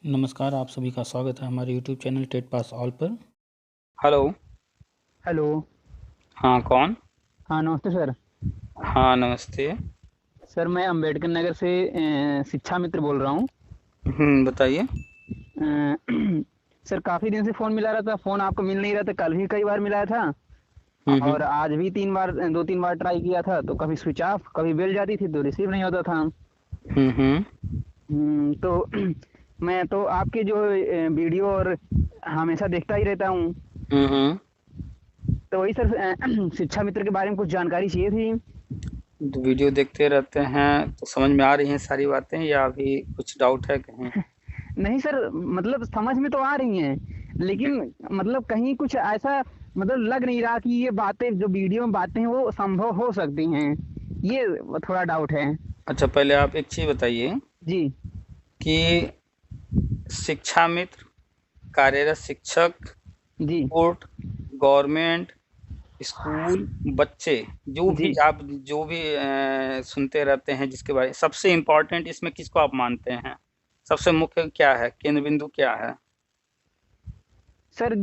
नमस्कार, आप सभी का स्वागत है हमारे YouTube channel TET pass all पर। हेलो। हेलो। हाँ, कौन? हाँ, नमस्ते सर। हाँ, नमस्ते। सर मैं अंबेडकर नगर से शिक्षा मित्र बोल रहा हूँ। बताइए। सर काफ़ी दिन से फ़ोन मिला रहा था, फ़ोन आपको मिल नहीं रहा था। कल भी कई बार मिलाया था हुँ, और हुँ। आज भी 3 बार 2-3 बार ट्राई किया था, तो कभी स्विच ऑफ, कभी बेल जाती थी तो रिसीव नहीं होता था। हुँ, हुँ। तो मैं तो आपके जो वीडियो और हमेशा देखता ही रहता हूँ। हुँ, हुँ। तो वही सर शिक्षा मित्र के बारे में कुछ जानकारी चाहिए थी। तो वीडियो देखते रहते हैं तो समझ में आ रही हैं सारी बातें या अभी कुछ डाउट है कहीं? नहीं सर, मतलब समझ में तो आ रही हैं, लेकिन मतलब कहीं कुछ ऐसा मतलब लग नहीं रहा कि ये बातें जो वीडियो में बातें हैं वो संभव हो सकती हैं। ये थोड़ा डाउट है। अच्छा, पहले आप एक चीज़ बताइए जी। कि शिक्षा मित्र, कार्यरत शिक्षक, जी। कोर्ट, गवर्नमेंट, स्कूल, बच्चे, जी। जो भी सुनते रहते हैं जिसके बारे सबसे इम्पोर्टेंट इसमें किसको आप मानते हैं? सबसे मुख्य क्या है? केंद्र बिंदु क्या है? सर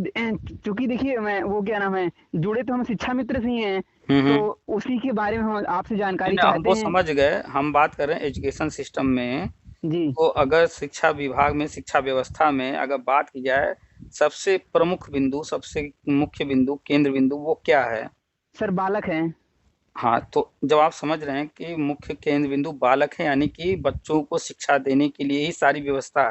चूंकि देखिए, मैं वो क्या नाम है, जुड़े तो हम शिक्षा मित्र से ही हैं, हुँ, तो हुँ। उसी के बारे में हम आपसे नहीं, जानकारी नहीं, हम चाहते वो हैं। समझ गए, हम बात कर रहे हैं एजुकेशन सिस्टम में, जी। तो अगर शिक्षा विभाग में, शिक्षा व्यवस्था में अगर बात की जाए, सबसे प्रमुख बिंदु, सबसे मुख्य बिंदु, केंद्र बिंदु वो क्या है? सर बालक हैं। हाँ, तो जब आप समझ रहे हैं कि मुख्य केंद्र बिंदु बालक है, यानी कि बच्चों को शिक्षा देने के लिए ही सारी व्यवस्था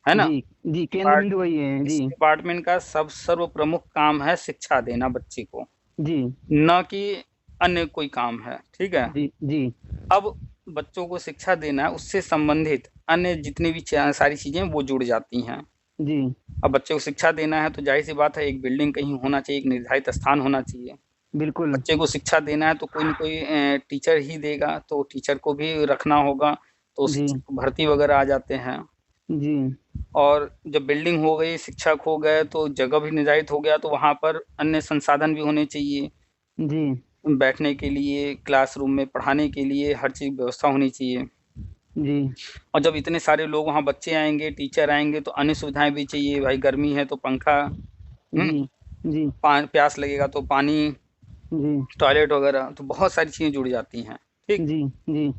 है ना? जी। जी, केंद्र डिपार्ट बिंदु वही है इस जी। डिपार्टमेंट का सब सर्व प्रमुख काम है शिक्षा देना बच्चे को, जी। ना कि अन्य कोई काम है, ठीक है? जी। जी। अब बच्चों को शिक्षा देना है, उससे संबंधित अन्य जितनी भी सारी चीज़ें वो जुड़ जाती हैं। जी। अब बच्चे को शिक्षा देना है तो जाहिर सी बात है एक बिल्डिंग कहीं होना चाहिए, एक निर्धारित स्थान होना चाहिए। बिल्कुल। बच्चे को शिक्षा देना है तो कोई न कोई टीचर ही देगा, तो टीचर को भी रखना होगा, तो जी। शिक्षक भर्ती वगैरह आ जाते हैं। जी। और जब बिल्डिंग हो गई, शिक्षक हो गए तो जगह भी निर्धारित हो गया, तो वहाँ पर अन्य संसाधन भी होने चाहिए। जी। बैठने के लिए, क्लासरूम में पढ़ाने के लिए हर चीज़ व्यवस्था होनी चाहिए। जी। और जब इतने सारे लोग वहाँ बच्चे आएँगे, टीचर आएँगे तो अन्य सुविधाएँ भी चाहिए, भाई गर्मी है तो पंखा, हुँ, जी। जी। प्यास लगेगा तो पानी, जी। टॉयलेट वगैरह, तो बहुत सारी चीज़ें जुड़ जाती हैं, ठीक? जी। जी।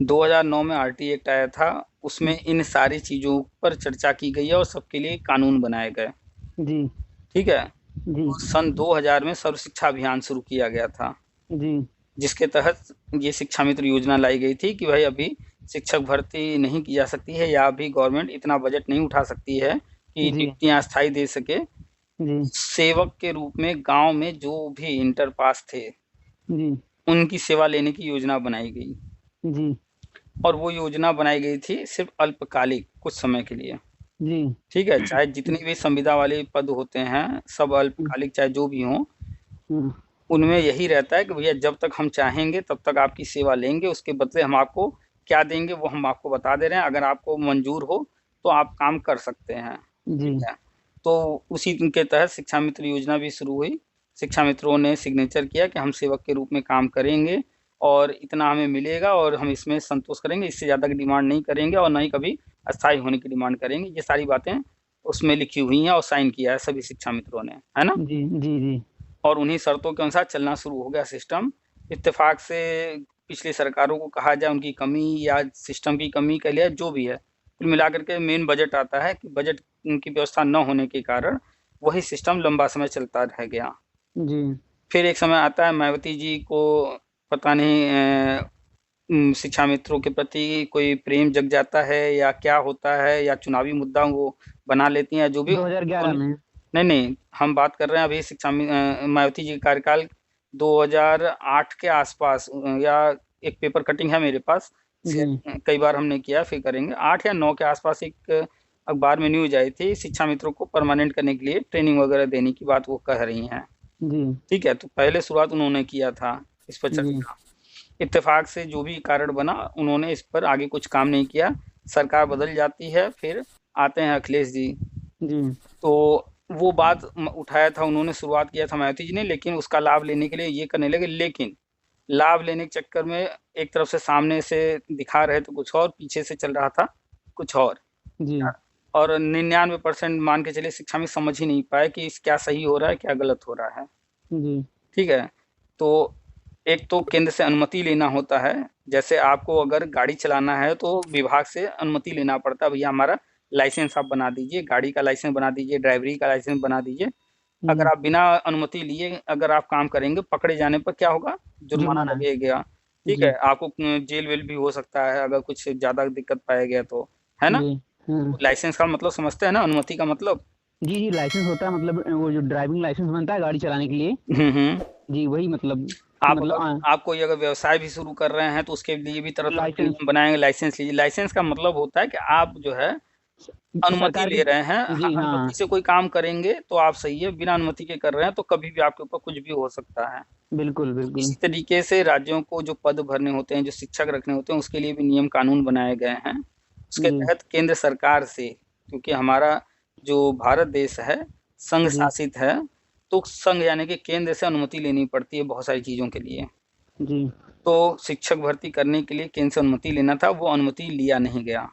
2009 में आरटी एक्ट आया था, उसमें इन सारी चीज़ों पर चर्चा की गई है और सबके लिए कानून बनाए गए, जी। ठीक है? जी। तो सन 2000 में सर्व शिक्षा अभियान शुरू किया गया था, जी। जिसके तहत ये शिक्षा मित्र योजना लाई गई थी कि भाई अभी शिक्षक भर्ती नहीं की जा सकती है या अभी गवर्नमेंट इतना बजट नहीं उठा सकती है कि जी। नियुक्तियाँ अस्थायी दे सके। जी। सेवक के रूप में गाँव में जो भी इंटर पास थे, जी। उनकी सेवा लेने की योजना बनाई गई जी। और वो योजना बनाई गई थी सिर्फ़ अल्पकालिक कुछ समय के लिए, जी। ठीक है? चाहे जितनी भी संविदा वाले पद होते हैं, सब अल्पकालिक चाहे जो भी हों, हुँ। उनमें यही रहता है कि भैया जब तक हम चाहेंगे तब तक आपकी सेवा लेंगे, उसके बदले हम आपको क्या देंगे वो हम आपको बता दे रहे हैं, अगर आपको मंज़ूर हो तो आप काम कर सकते हैं, जी। ठीक है? तो उसी के तहत शिक्षा मित्र योजना भी शुरू हुई। शिक्षा मित्रों ने सिग्नेचर किया कि हम सेवक के रूप में काम करेंगे और इतना हमें मिलेगा और हम इसमें संतोष करेंगे, इससे ज़्यादा की डिमांड नहीं करेंगे और ना ही कभी अस्थायी होने की डिमांड करेंगे। ये सारी बातें उसमें लिखी हुई हैं और साइन किया है सभी शिक्षा मित्रों ने, है ना? जी। जी। जी। और उन्हीं शर्तों के अनुसार चलना शुरू हो गया सिस्टम। इत्तेफ़ाक से पिछली सरकारों को कहा जाए उनकी कमी या सिस्टम की कमी कह लिया जो भी है, कुल मिलाकर के मेन बजट आता है कि बजट की व्यवस्था न होने के कारण वही सिस्टम लंबा समय चलता रह गया। जी। फिर एक समय आता है मायावती जी को पता नहीं शिक्षा मित्रों के प्रति कोई प्रेम जग जाता है या क्या होता है या चुनावी मुद्दा वो बना लेती हैं जो भी 2011 में। नहीं, नहीं, हम बात कर रहे हैं अभी मायावती जी का कार्यकाल 2008 के आसपास या एक पेपर कटिंग है मेरे पास, जी। कई बार हमने किया फिर करेंगे। 8 या 9 के आसपास एक अखबार में न्यूज़ आई थी, शिक्षा मित्रों को परमानेंट करने के लिए ट्रेनिंग वगैरह देने की बात वो कह रही हैं, जी। ठीक है? तो पहले शुरुआत उन्होंने किया था इस पर जी। चर्चा। इत्तेफ़ाक से जो भी कारण बना, उन्होंने इस पर आगे कुछ काम नहीं किया। सरकार बदल जाती है, फिर आते हैं अखिलेश जी। जी। तो वो बात उठाया था उन्होंने, शुरुआत किया था मायावती जी ने, लेकिन उसका लाभ लेने के लिए ये करने लगे, लेकिन लाभ लेने के चक्कर में एक तरफ से सामने से दिखा रहे थे कुछ और, पीछे से चल रहा था कुछ और। जी। और 99% मान के चलिए शिक्षा में समझ ही नहीं पाए कि क्या सही हो रहा है, क्या गलत हो रहा है। जी ठीक है? तो एक तो केंद्र से अनुमति लेना होता है, जैसे आपको अगर गाड़ी चलाना है तो विभाग से अनुमति लेना पड़ता है, भैया हमारा लाइसेंस आप बना दीजिए, गाड़ी का लाइसेंस बना दीजिए, ड्राइवरी का लाइसेंस बना दीजिए। अगर जी। आप बिना अनुमति लिए अगर आप काम करेंगे, पकड़े जाने पर क्या होगा? जुर्माना जुर्माना। लगेगा। ठीक जी है? आपको जेल-वेल भी हो सकता है अगर कुछ ज़्यादा दिक्कत पाया गया तो, है ना? जी। हाँ। लाइसेंस का मतलब समझते हैं ना, अनुमति का मतलब? जी जी, लाइसेंस होता है, मतलब वो जो ड्राइविंग लाइसेंस बनता है गाड़ी चलाने के लिए। हुँ। जी वही मतलब। आप मतलब अगर आप कोई अगर व्यवसाय भी शुरू कर रहे हैं तो उसके लिए भी तरह-तरह के लाइसेंस नियम बनाएँगे, लाइसेंस लीजिए। लाइसेंस का मतलब होता है कि आप जो है अनुमति सरकार की। ले रहे हैं। जी हाँ। अनुमति से कोई काम करेंगे तो आप सही है, बिना अनुमति के कर रहे हैं तो कभी भी आपके ऊपर कुछ भी हो सकता है। बिल्कुल तो बिल्कुल। इसी तरीके से राज्यों को जो पद भरने होते हैं, जो शिक्षक रखने होते हैं, उसके लिए भी नियम कानून बनाए गए हैं। उसके जी तहत केंद्र सरकार से, क्योंकि हमारा जो भारत देश है, संघ जी शासित है, तो संघ यानी कि केंद्र से अनुमति लेनी पड़ती है बहुत सारी चीज़ों के लिए। जी तो शिक्षक भर्ती करने के लिए केंद्र से अनुमति लेना था, वो अनुमति लिया नहीं गया।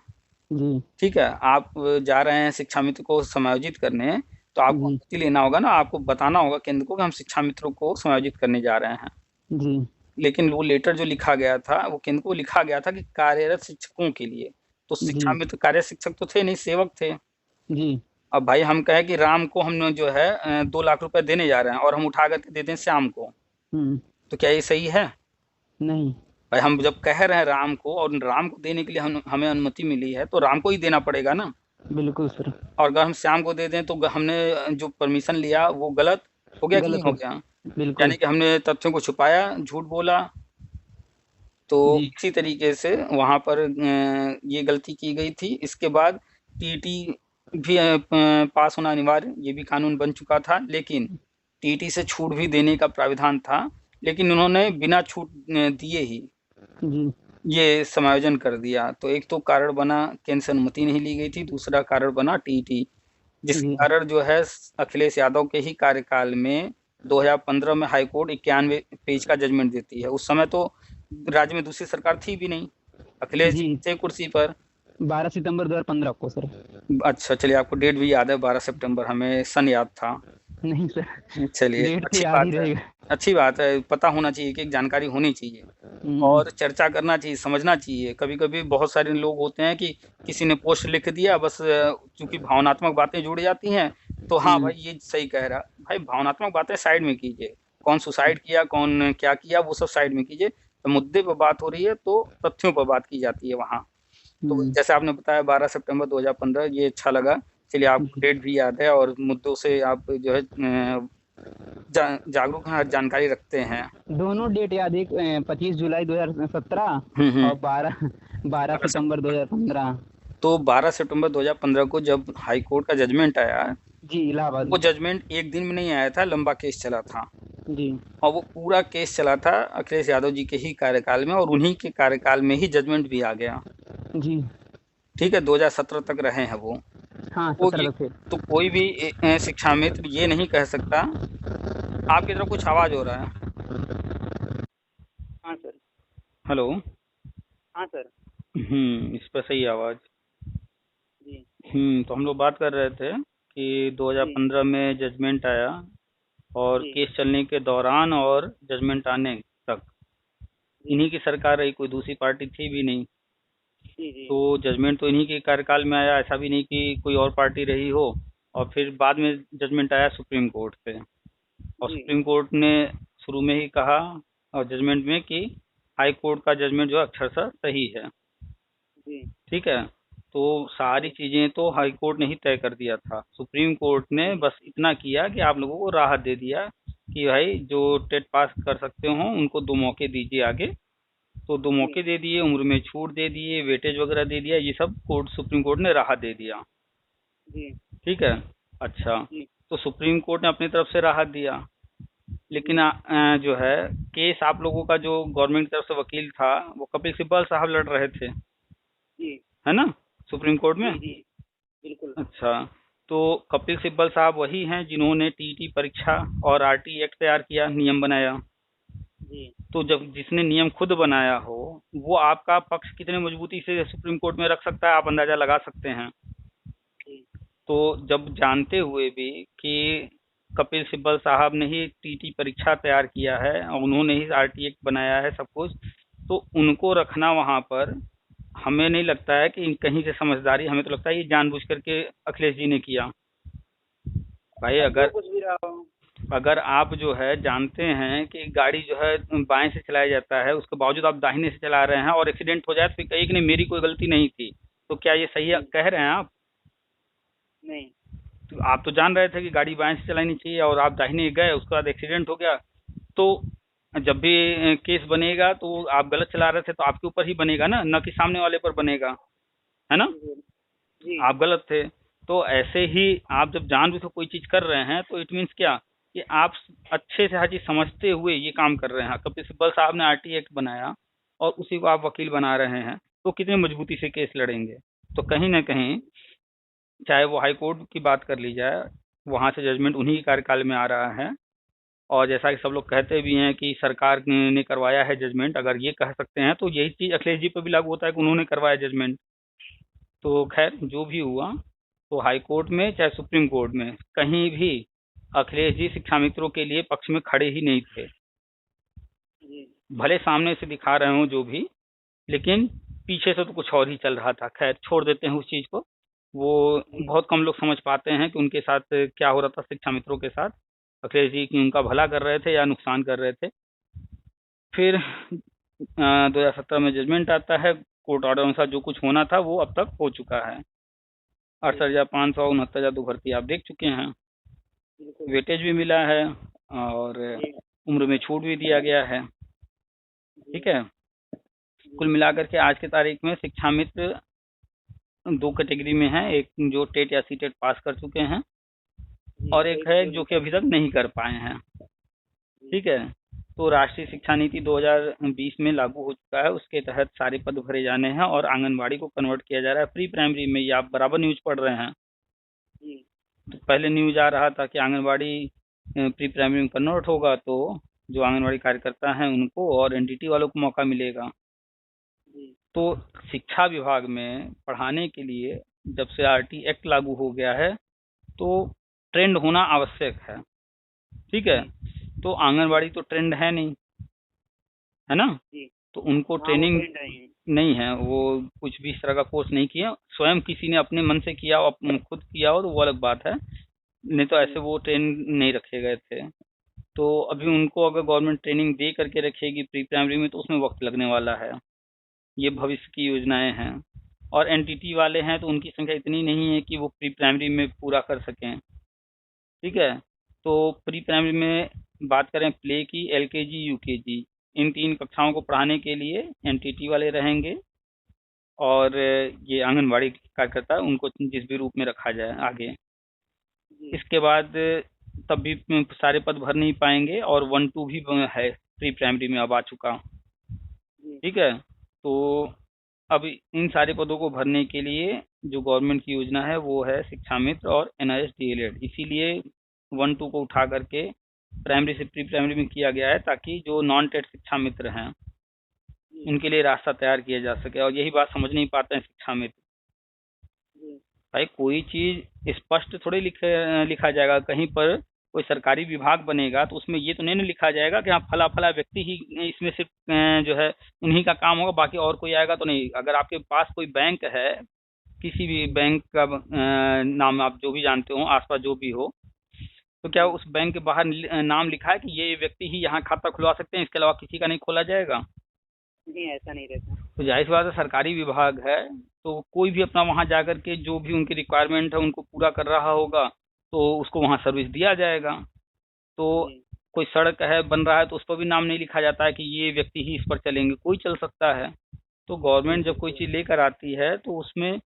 जी ठीक है? आप जा रहे हैं शिक्षा मित्र को समायोजित करने, तो आपको जी अनुमति लेना होगा ना, आपको बताना होगा केंद्र को कि हम शिक्षा मित्रों को समायोजित करने जा रहे हैं। जी लेकिन वो लेटर जो लिखा गया था, वो केंद्र को लिखा गया था कि कार्यरत शिक्षकों के लिए। तो शिक्षा जी मित्र कार्यरत शिक्षक तो थे नहीं, सेवक थे। जी। अब भाई हम कहें कि राम को हम जो है 2 लाख रुपए देने जा रहे हैं और हम उठा कर के दे दें श्याम को, हुँ। तो क्या ये सही है? नहीं। भाई हम जब कह रहे हैं राम को और राम को देने के लिए हमें अनुमति मिली है, तो राम को ही देना पड़ेगा ना। बिल्कुल सर। और अगर हम श्याम को दे दें तो हमने जो परमिशन लिया वो गलत हो गया कि नहीं गलत हो हो। गया? बिल्कुल। यानी कि हमने तथ्यों को छुपाया, झूठ बोला। तो जी इसी तरीके से वहाँ पर ये गलती की गई थी। इसके बाद टीटी भी पास होना अनिवार्य, ये भी कानून बन चुका था, लेकिन टीटी से छूट भी देने का प्राविधान था, लेकिन उन्होंने बिना छूट दिए ही जी ये समायोजन कर दिया। तो एक तो कारण बना केंद्र से अनुमति नहीं ली गई थी, दूसरा कारण बना टीटी, जिसके जी कारण जो है अखिलेश यादव के ही कार्यकाल में 2015 में हाई कोर्ट 91 पेज का जजमेंट देती है। उस समय तो राज्य में दूसरी सरकार थी भी नहीं, अखिलेश जी जी। थे कुर्सी पर। 12 सितंबर 2015 को सर। अच्छा चलिए, आपको डेट भी याद है, 12 सितंबर, हमें सन याद था। नहीं सर, चलिए डेट तो अच्छी याद ही बात है, रहेगा। अच्छी बात है, पता होना चाहिए, कि एक जानकारी होनी चाहिए हुँ। और चर्चा करना चाहिए, समझना चाहिए। कभी-कभी बहुत सारे लोग होते हैं कि किसी ने पोस्ट लिख दिया, बस चूँकि भावनात्मक बातें जुड़ जाती हैं, तो हाँ हुँ। भाई ये सही कह रहा है। भाई भावनात्मक बातें साइड में कीजिए, कौन सुसाइड किया, कौन क्या किया, वो सब साइड में कीजिए। तो मुद्दे पे बात हो रही है तो तथ्यों पर बात की जाती है वहाँ। तो हुँ। जैसे आपने बताया 12 सितंबर 2015, ये अच्छा लगा। चलिए आपको जी। डेट भी याद है और मुद्दों से आप जो है जागरूक हैं और जानकारी रखते हैं। दोनों डेट याद, एक 25 जुलाई 2017 हुँ। और 12 12 12 सितंबर सितंबर। 2015। तो 12 सितंबर 2015 को जब हाई कोर्ट का जजमेंट आया, जी इलाहाबाद। वो जजमेंट एक दिन में नहीं आया था, लंबा केस चला था। जी और वो पूरा केस चला था अखिलेश यादव जी के ही कार्यकाल में, और उन्हीं के कार्यकाल में ही जजमेंट भी आ गया। जी। ठीक है, 2017 तक रहे हैं वो। हाँ वो ये 17 तक थे। तो कोई भी शिक्षा मित्र ये नहीं कह सकता। आपकी तरफ कुछ आवाज़ हो रहा है। हाँ सर। हेलो। हाँ सर। इस पर सही आवाज़। जी तो हम लोग बात कर रहे थे कि जी 2015 में जजमेंट आया, और जी केस चलने के दौरान और जजमेंट आने तक जी इन्हीं की सरकार रही, कोई दूसरी पार्टी थी भी नहीं। जी जी तो जजमेंट तो इन्हीं के कार्यकाल में आया, ऐसा भी नहीं कि कोई और पार्टी रही हो। और फिर बाद में जजमेंट आया सुप्रीम कोर्ट से, और जी सुप्रीम कोर्ट ने शुरू में ही कहा और जजमेंट में कि हाई कोर्ट का जजमेंट जो है अक्षरशः सही है। जी ठीक है, तो सारी चीज़ें तो हाई कोर्ट ने ही तय कर दिया था। सुप्रीम कोर्ट ने जी बस इतना किया कि आप लोगों को राहत दे दिया कि भाई जो टेट पास कर सकते हो उनको 2 मौके दीजिए आगे। तो 2 जी मौके दे दिए, उम्र में छूट दे दिए, वेटेज वगैरह दे दिया, ये सब सुप्रीम कोर्ट ने राहत दे दिया। जी ठीक है। अच्छा, जी तो सुप्रीम कोर्ट ने अपनी तरफ से राहत दिया, लेकिन जो है केस आप लोगों का जो गवर्नमेंट की तरफ से वकील था वो कपिल सिब्बल साहब लड़ रहे थे, जी है ना, सुप्रीम कोर्ट में। जी जी बिल्कुल। अच्छा, तो कपिल सिब्बल साहब वही हैं जिन्होंने टीटी परीक्षा और आरटी एक्ट तैयार किया, नियम बनाया। जी तो जब जिसने नियम खुद बनाया हो, वो आपका पक्ष कितने मजबूती से सुप्रीम कोर्ट में रख सकता है, आप अंदाजा लगा सकते हैं। जी तो जब जानते हुए भी कि कपिल सिब्बल साहब ने ही टीटी परीक्षा तैयार किया है और उन्होंने ही आरटी एक्ट बनाया है सब कुछ, तो उनको रखना वहां पर हमें नहीं लगता है कि कहीं से समझदारी, हमें तो लगता है ये जानबूझ करके अखिलेश जी ने किया। भाई अगर कुछ भी रहा हो। अगर आप जो है जानते हैं कि गाड़ी जो है बाएं से चलाया जाता है, उसके बावजूद आप दाहिने से चला रहे हैं और एक्सीडेंट हो जाए तो फिर कहिए कि नहीं मेरी कोई गलती नहीं थी, तो क्या ये सही कह रहे हैं आप? नहीं। तो आप तो जान रहे थे कि गाड़ी बाएं से चलानी चाहिए और आप दाहिने गए, उसके बाद एक्सीडेंट हो गया, तो जब भी केस बनेगा तो आप गलत चला रहे थे तो आपके ऊपर ही बनेगा ना, न कि सामने वाले पर बनेगा, है ना? जी। आप गलत थे। तो ऐसे ही आप जब जानबूझ के कोई चीज कर रहे हैं तो इट मीन्स क्या कि आप अच्छे से हर चीज समझते हुए ये काम कर रहे हैं। कपिल सिब्बल साहब ने आरटी एक्ट बनाया और उसी को आप वकील बना रहे हैं, तो कितनी मजबूती से केस लड़ेंगे? तो कहीं ना कहीं चाहे वो हाई कोर्ट की बात कर ली जाए, वहां से जजमेंट उन्हीं के कार्यकाल में आ रहा है। और जैसा कि सब लोग कहते भी हैं कि सरकार ने करवाया है जजमेंट, अगर ये कह सकते हैं तो यही चीज अखिलेश जी पर भी लागू होता है कि उन्होंने करवाया जजमेंट। तो खैर जो भी हुआ, तो हाई कोर्ट में चाहे सुप्रीम कोर्ट में कहीं भी अखिलेश जी शिक्षा मित्रों के लिए पक्ष में खड़े ही नहीं थे। भले सामने से दिखा रहे हो जो भी, लेकिन पीछे से तो कुछ और ही चल रहा था। खैर छोड़ देते हैं उस चीज को, वो बहुत कम लोग समझ पाते हैं कि उनके साथ क्या हो रहा था शिक्षा मित्रों के साथ। अखिलेश जी की उनका भला कर रहे थे या नुकसान कर रहे थे। फिर 2017 में जजमेंट आता है, कोर्ट ऑर्डर अनुसार जो कुछ होना था वो अब तक हो चुका है। 68,569 तो भर्ती आप देख चुके हैं, वेटेज भी मिला है और उम्र में छूट भी दिया गया है। ठीक है, कुल मिलाकर के आज के तारीख में शिक्षा मित्र 2 कैटेगरी में है, एक जो टेट या सीटेट पास कर चुके हैं और एक है जो कि अभी तक नहीं कर पाए हैं। ठीक है, तो राष्ट्रीय शिक्षा नीति 2020 में लागू हो चुका है, उसके तहत सारे पद भरे जाने हैं और आंगनबाड़ी को कन्वर्ट किया जा रहा है प्री प्राइमरी में। ये आप बराबर न्यूज पढ़ रहे हैं। तो पहले न्यूज आ रहा था कि आंगनबाड़ी प्री प्राइमरी में कन्वर्ट होगा तो जो आंगनबाड़ी कार्यकर्ता हैं उनको और एनटीटी वालों को मौका मिलेगा। तो शिक्षा विभाग में पढ़ाने के लिए जब से आरटी एक्ट लागू हो गया है तो ट्रेंड होना आवश्यक है। ठीक है, तो आंगनबाड़ी तो ट्रेंड है नहीं, है ना? तो उनको ट्रेनिंग नहीं है, वो कुछ भी इस तरह का कोर्स नहीं किया, स्वयं किसी ने अपने मन से किया हो, खुद किया हो तो वो अलग बात है, नहीं तो ऐसे वो ट्रेन नहीं रखे गए थे। तो अभी उनको अगर गवर्नमेंट ट्रेनिंग दे करके रखेगी प्री प्राइमरी में तो उसमें वक्त लगने वाला है। ये भविष्य की योजनाएं हैं और एनटीटी वाले हैं तो उनकी संख्या इतनी नहीं है कि वो प्री प्राइमरी में पूरा कर सकें। ठीक है, तो प्री प्राइमरी में बात करें प्ले की, एलकेजी यूकेजी इन 3 कक्षाओं को पढ़ाने के लिए एनटीटी वाले रहेंगे और ये आंगनबाड़ी कार्यकर्ता उनको जिस भी रूप में रखा जाए आगे। इसके बाद तब भी सारे पद भर नहीं पाएंगे और 1-2 भी है प्री प्राइमरी में अब आ चुका। ठीक है, तो अब इन सारे पदों को भरने के लिए जो गवर्नमेंट की योजना है वो है शिक्षा मित्र और एनआईएस डीएलएड। इसीलिए 1-2 को उठा करके प्राइमरी से प्री प्राइमरी में किया गया है ताकि जो नॉन टेट शिक्षा मित्र हैं उनके लिए रास्ता तैयार किया जा सके। और यही बात समझ नहीं पाते हैं शिक्षा मित्र। भाई कोई चीज स्पष्ट थोड़ी लिखा जाएगा, कहीं पर कोई सरकारी विभाग बनेगा तो उसमें ये तो नहीं लिखा जाएगा कि हाँ फला फला व्यक्ति ही इसमें सिर्फ जो है उन्हीं का काम होगा, बाकी और कोई आएगा तो नहीं। अगर आपके पास कोई बैंक है, किसी भी बैंक का नाम आप जो भी जानते हो आसपास जो भी हो, तो क्या उस बैंक के बाहर नाम लिखा है कि ये व्यक्ति ही यहाँ खाता खुलवा सकते हैं, इसके अलावा किसी का नहीं खोला जाएगा? नहीं, ऐसा नहीं रहता। तो जाहिर सी बात है सरकारी विभाग है तो कोई भी अपना वहां जाकर के जो भी उनकी रिक्वायरमेंट है उनको पूरा कर रहा होगा तो उसको वहां सर्विस दिया जाएगा। तो कोई सड़क है बन रहा है तो उस पर भी नाम नहीं लिखा जाता है कि ये व्यक्ति ही इस पर चलेंगे, कोई चल सकता है। तो गवर्नमेंट जब कोई चीज लेकर आती है तो उसमें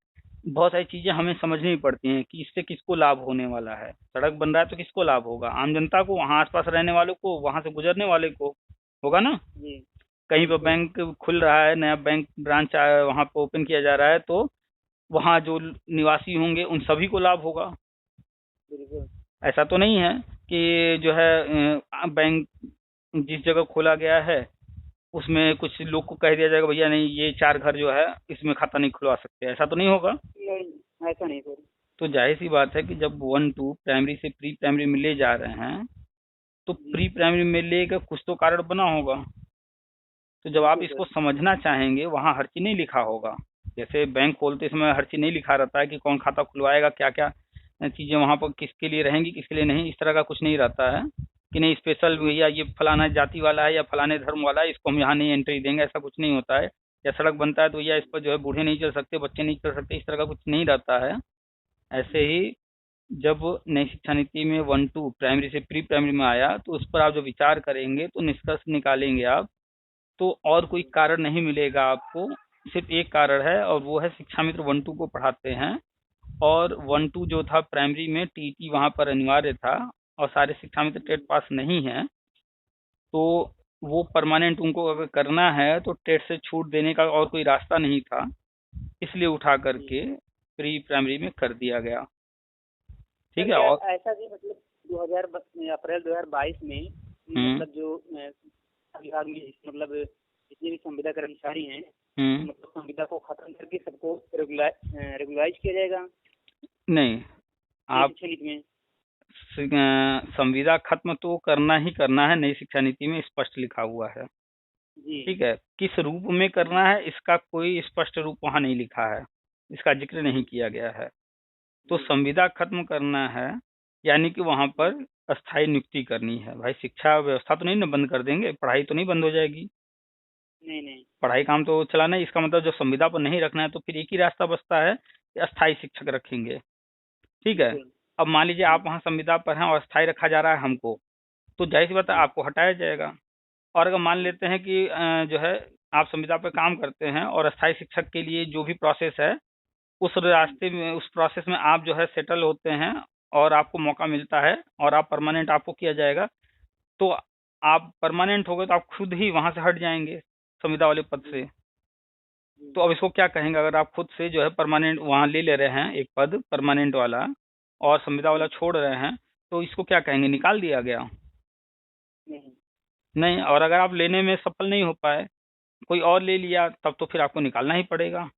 बहुत सारी चीजें हमें समझनी पड़ती हैं कि इससे किसको लाभ होने वाला है। सड़क बन रहा है तो किसको लाभ होगा? आम जनता को, वहां आसपास रहने वालों को, वहां से गुजरने वाले को होगा ना। कहीं पर बैंक खुल रहा है, नया बैंक ब्रांच वहां पर ओपन किया जा रहा है तो वहां जो निवासी होंगे उन सभी को लाभ होगा। ऐसा तो नहीं है कि जो है बैंक जिस जगह खोला गया है उसमें कुछ लोग को कह दिया जाएगा भैया नहीं ये 4 घर जो है इसमें खाता नहीं खुलवा सकते, ऐसा तो नहीं होगा। नहीं, ऐसा नहीं सर। तो जाहिर सी बात है कि जब 1-2 प्राइमरी से प्री प्राइमरी में ले जा रहे हैं तो प्री प्राइमरी में लेकर कुछ तो कारण बना होगा। तो जब आप इसको समझना चाहेंगे वहाँ हर चीज नहीं लिखा होगा। जैसे बैंक खोलते समय हर चीज नहीं लिखा रहता है कि कौन खाता खुलवाएगा, क्या क्या चीजें वहाँ पर किसके लिए रहेंगी किसके लिए नहीं, इस तरह का कुछ नहीं रहता है कि नहीं स्पेशल भैया ये फलाना जाति वाला है या फलाने धर्म वाला है, इसको हम यहाँ नहीं एंट्री देंगे, ऐसा कुछ नहीं होता है। या सड़क बनता है तो भैया इस पर जो है बूढ़े नहीं चल सकते, बच्चे नहीं चल सकते, इस तरह का कुछ नहीं रहता है। ऐसे ही जब नई शिक्षा नीति में 1-2 प्राइमरी से प्री प्राइमरी में आया तो उस पर आप जो विचार करेंगे तो निष्कर्ष निकालेंगे आप, तो और कोई कारण नहीं मिलेगा आपको। सिर्फ एक कारण है और वो है शिक्षा मित्र 1-2 को पढ़ाते हैं और 1-2 जो था प्राइमरी में टीटी वहाँ पर अनिवार्य था और सारे शिक्षा मित्र टेट पास नहीं है, तो वो परमानेंट उनको अगर करना है तो टेट से छूट देने का और कोई रास्ता नहीं था, इसलिए उठा करके प्री प्राइमरी में कर दिया गया। ठीक है। और ऐसा भी मतलब 2000 अप्रैल 2022 में मतलब जो विभाग में मतलब जितने भी संविदा कर्मचारी हैं मतलब संविदा को खत्म करके सबको रेगुलराइज किया जाएगा। नहीं, आप में संविदा खत्म तो करना ही करना है, नई शिक्षा नीति में स्पष्ट लिखा हुआ है। ठीक है, किस रूप में करना है इसका कोई स्पष्ट रूप वहाँ नहीं लिखा है, इसका जिक्र नहीं किया गया है। तो संविदा खत्म करना है यानी कि वहाँ पर अस्थायी नियुक्ति करनी है। भाई शिक्षा व्यवस्था तो नहीं ना बंद कर देंगे, पढ़ाई तो नहीं बंद हो जाएगी। नहीं, पढ़ाई काम तो चलाना है। इसका मतलब जो संविदा पर नहीं रखना है तो फिर एक ही रास्ता बचता है कि अस्थायी शिक्षक रखेंगे। ठीक है, अब मान लीजिए आप वहाँ संविदा पर हैं और अस्थायी रखा जा रहा है हमको, तो जाहिर सी बात है आपको हटाया जाएगा। और अगर मान लेते हैं कि जो है आप संविदा पर काम करते हैं और अस्थायी शिक्षक के लिए जो भी प्रोसेस है उस रास्ते में उस प्रोसेस में आप जो है सेटल होते हैं और आपको मौका मिलता है और आप परमानेंट आपको किया जाएगा, तो आप परमानेंट हो गए तो आप खुद ही वहाँ से हट जाएंगे संविदा वाले पद से। तो अब इसको क्या कहेंगे, अगर आप खुद से जो है परमानेंट वहाँ ले ले रहे हैं एक पद परमानेंट वाला और संविदा वाला छोड़ रहे हैं, तो इसको क्या कहेंगे, निकाल दिया गया? नहीं। और अगर आप लेने में सफल नहीं हो पाए, कोई और ले लिया, तब तो फिर आपको निकालना ही पड़ेगा।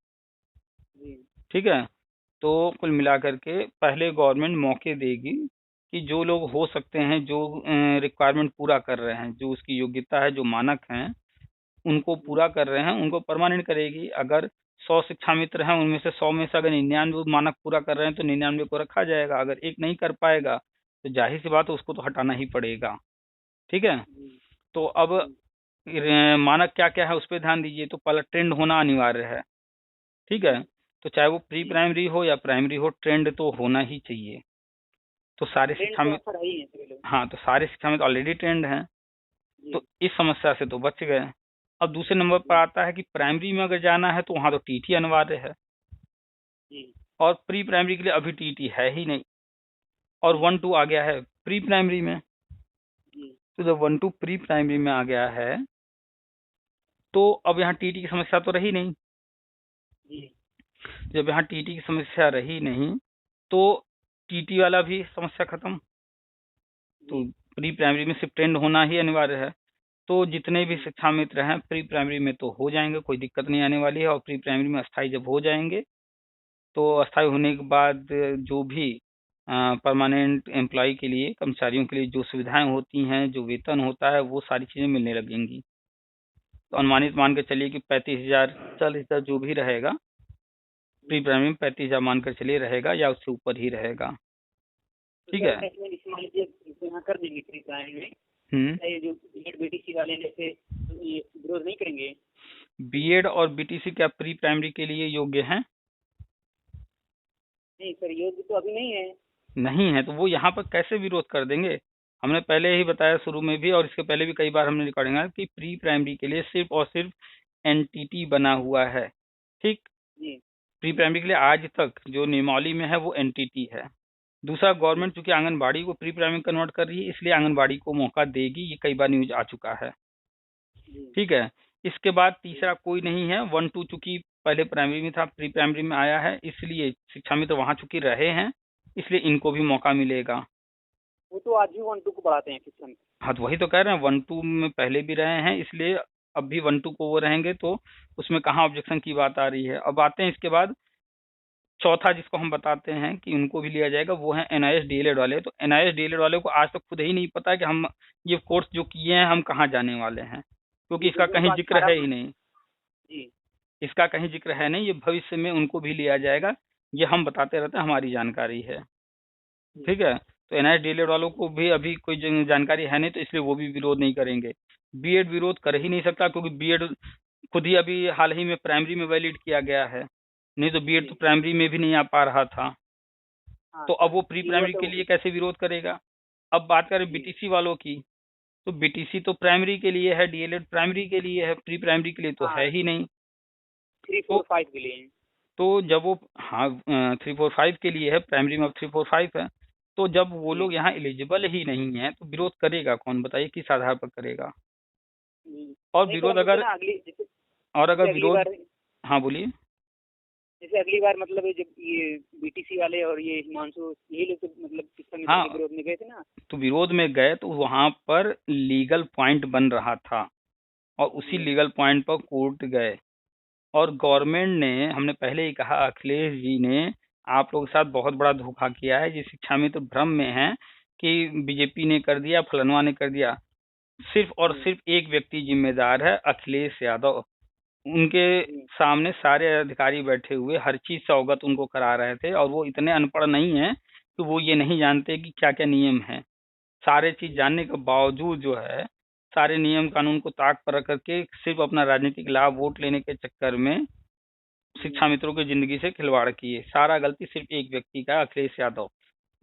ठीक है, तो कुल मिलाकर के पहले गवर्नमेंट मौके देगी कि जो लोग हो सकते हैं, जो रिक्वायरमेंट पूरा कर रहे हैं, जो उसकी योग्यता है, जो मानक हैं उनको पूरा कर रहे हैं, उनको परमानेंट करेगी। अगर 100 शिक्षा मित्र हैं उनमें से 100 में से अगर 99 मानक पूरा कर रहे हैं तो 99 को रखा जाएगा। अगर एक नहीं कर पाएगा तो जाहिर सी बात है उसको तो हटाना ही पड़ेगा। ठीक है, तो अब मानक क्या क्या है उस पर ध्यान दीजिए। तो पहला ट्रेंड होना अनिवार्य है। ठीक है, तो चाहे वो प्री प्राइमरी हो या प्राइमरी हो, ट्रेंड तो होना ही चाहिए। तो सारे शिक्षा में हाँ, तो सारे शिक्षा में तो ऑलरेडी ट्रेंड हैं, तो इस समस्या से तो बच गए। अब दूसरे नंबर पर आता है कि प्राइमरी में अगर जाना है तो वहाँ तो टीटी अनिवार्य है और प्री प्राइमरी के लिए अभी टीटी है ही नहीं और 1-2 आ गया है प्री प्राइमरी में। तो जब 1-2 प्री प्राइमरी में आ गया है तो अब यहाँ टीटी की समस्या तो रही नहीं। जब यहाँ टीटी की समस्या रही नहीं तो टीटी वाला भी समस्या खत्म। तो प्री प्राइमरी में सिर्फ ट्रेंड होना ही अनिवार्य है। तो जितने भी शिक्षा मित्र हैं प्री प्राइमरी में तो हो जाएंगे, कोई दिक्कत नहीं आने वाली है। और प्री प्राइमरी में अस्थायी जब हो जाएंगे तो अस्थायी होने के बाद जो भी परमानेंट एम्प्लॉय के लिए, कर्मचारियों के लिए जो सुविधाएं होती हैं, जो वेतन होता है, वो सारी चीज़ें मिलने लगेंगी। तो अनुमानित मान के चलिए कि 35,000 40,000 जो भी रहेगा प्री प्राइमरी में 35,000 मानकर चलिए रहेगा या उससे ऊपर ही रहेगा। ठीक है, कर देंगे प्री प्राइमरी में ये जो बीएड बीटीसी वाले जैसे ये विरोध नहीं करेंगे? बीएड और बीटीसी क्या प्री प्राइमरी के लिए योग्य हैं? नहीं सर, योग्य तो अभी नहीं है। नहीं है तो वो यहाँ पर कैसे विरोध कर देंगे? हमने पहले ही बताया शुरू में भी और इसके पहले भी कई बार हमने रिकॉर्डिंग है कि प्री प्राइमरी के लिए सिर्फ और सिर्फ एनटीटी बना हुआ है। ठीक, प्री प्राइमरी के लिए आज तक जो नियमावली में है वो एनटीटी है। दूसरा, गवर्नमेंट चूंकि आंगनबाड़ी को प्री प्राइमरी कन्वर्ट कर रही है इसलिए आंगनबाड़ी को मौका देगी, ये कई बार न्यूज आ चुका है। ठीक है, इसके बाद तीसरा कोई नहीं है। 1-2 चूंकि पहले प्राइमरी में था, प्री प्राइमरी में आया है, इसलिए शिक्षा में तो वहाँ चूंकि रहे हैं इसलिए इनको भी मौका मिलेगा। वो तो आज भी 1-2 को बढ़ाते हैं शिक्षा में। हाँ, तो वही तो कह रहे हैं, 1-2 में पहले भी रहे हैं इसलिए अब भी 1-2 को वो रहेंगे, तो उसमें कहाँ ऑब्जेक्शन की बात आ रही है। अब आते हैं इसके बाद चौथा जिसको हम बताते हैं कि उनको भी लिया जाएगा वो है NIS DLED वाले। तो NIS DLED वाले को आज तक खुद ही नहीं पता कि हम ये कोर्स जो किए हैं हम कहाँ जाने वाले हैं, क्योंकि इसका कहीं जिक्र है ही नहीं। जी इसका कहीं जिक्र है नहीं, ये भविष्य में उनको भी लिया जाएगा, ये हम बताते रहते हैं, हमारी जानकारी है। ठीक है, तो NIS DLED वालों को भी अभी कोई जानकारी है नहीं, तो इसलिए वो भी विरोध नहीं करेंगे। बीएड विरोध कर ही नहीं सकता, क्योंकि बीएड खुद ही अभी हाल ही में प्राइमरी में वैलिड किया गया है, नहीं तो बीएड तो प्राइमरी में भी नहीं आ पा रहा था। हाँ, तो अब वो प्री प्राइमरी के लिए कैसे विरोध करेगा। अब बात करें BTC वालों की, तो BTC तो प्राइमरी के लिए है, DLED प्राइमरी के लिए है, प्री प्राइमरी के लिए तो है ही नहीं। 3, 4, 5 के लिए। तो जब वो 3, 4, 5 के लिए है, प्राइमरी में अब 3, 4, 5 है, तो जब वो लोग यहाँ एलिजिबल ही नहीं है तो विरोध करेगा कौन, बताइए, किस आधार पर करेगा। और विरोध अगर विरोध, हाँ बोलिए। जैसे अगली बार मतलब जब ये BTC वाले और ये हिमांशु यही लोग तो मतलब शिक्षा मित्र के विरोध में गए थे ना, तो विरोध में गए तो वहां पर लीगल पॉइंट बन रहा था, और उसी लीगल पॉइंट पर कोर्ट गए, और गवर्नमेंट ने, हमने पहले ही कहा, अखिलेश जी ने आप लोगों के साथ बहुत बड़ा धोखा किया है। ये शिक्षा मित्र भ्रम में है कि बीजेपी ने कर दिया, फलनवा ने कर दिया। सिर्फ और सिर्फ एक व्यक्ति जिम्मेदार है, अखिलेश यादव। उनके सामने सारे अधिकारी बैठे हुए हर चीज से अवगत उनको करा रहे थे, और वो इतने अनपढ़ नहीं है कि वो ये नहीं जानते कि क्या क्या नियम है। सारे चीज जानने के बावजूद जो है, सारे नियम कानून को ताक पर रख करके सिर्फ अपना राजनीतिक लाभ, वोट लेने के चक्कर में शिक्षा मित्रों की जिंदगी से खिलवाड़ किए। सारा गलती सिर्फ एक व्यक्ति का, अखिलेश यादव।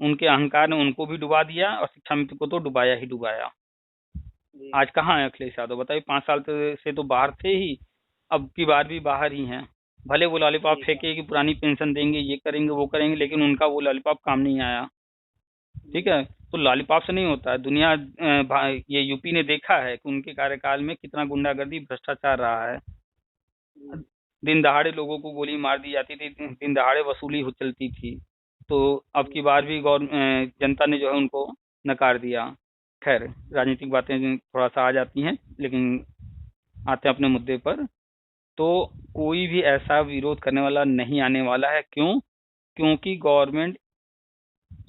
उनके अहंकार ने उनको भी डुबा दिया, और शिक्षा मित्र को तो डुबाया ही डुबाया। आज कहाँ है अखिलेश यादव, बताइए। 5 साल से तो बाहर थे ही, अब की बार भी बाहर ही हैं। भले वो लॉलीपॉप फेंके कि पुरानी पेंशन देंगे, ये करेंगे, वो करेंगे, लेकिन उनका वो लॉलीपॉप काम नहीं आया। ठीक है, तो लॉलीपॉप से नहीं होता है। दुनिया ये यूपी ने देखा है कि उनके कार्यकाल में कितना गुंडागर्दी, भ्रष्टाचार रहा है। दिन दहाड़े लोगों को गोली मार दी जाती थी, दिन दहाड़े वसूली हो चलती थी। तो अब की बार भी जनता ने जो है उनको नकार दिया। खैर, राजनीतिक बातें थोड़ा सा आ जाती हैं, लेकिन आते हैं अपने मुद्दे पर। तो कोई भी ऐसा विरोध करने वाला नहीं आने वाला है। क्यों? क्योंकि गवर्नमेंट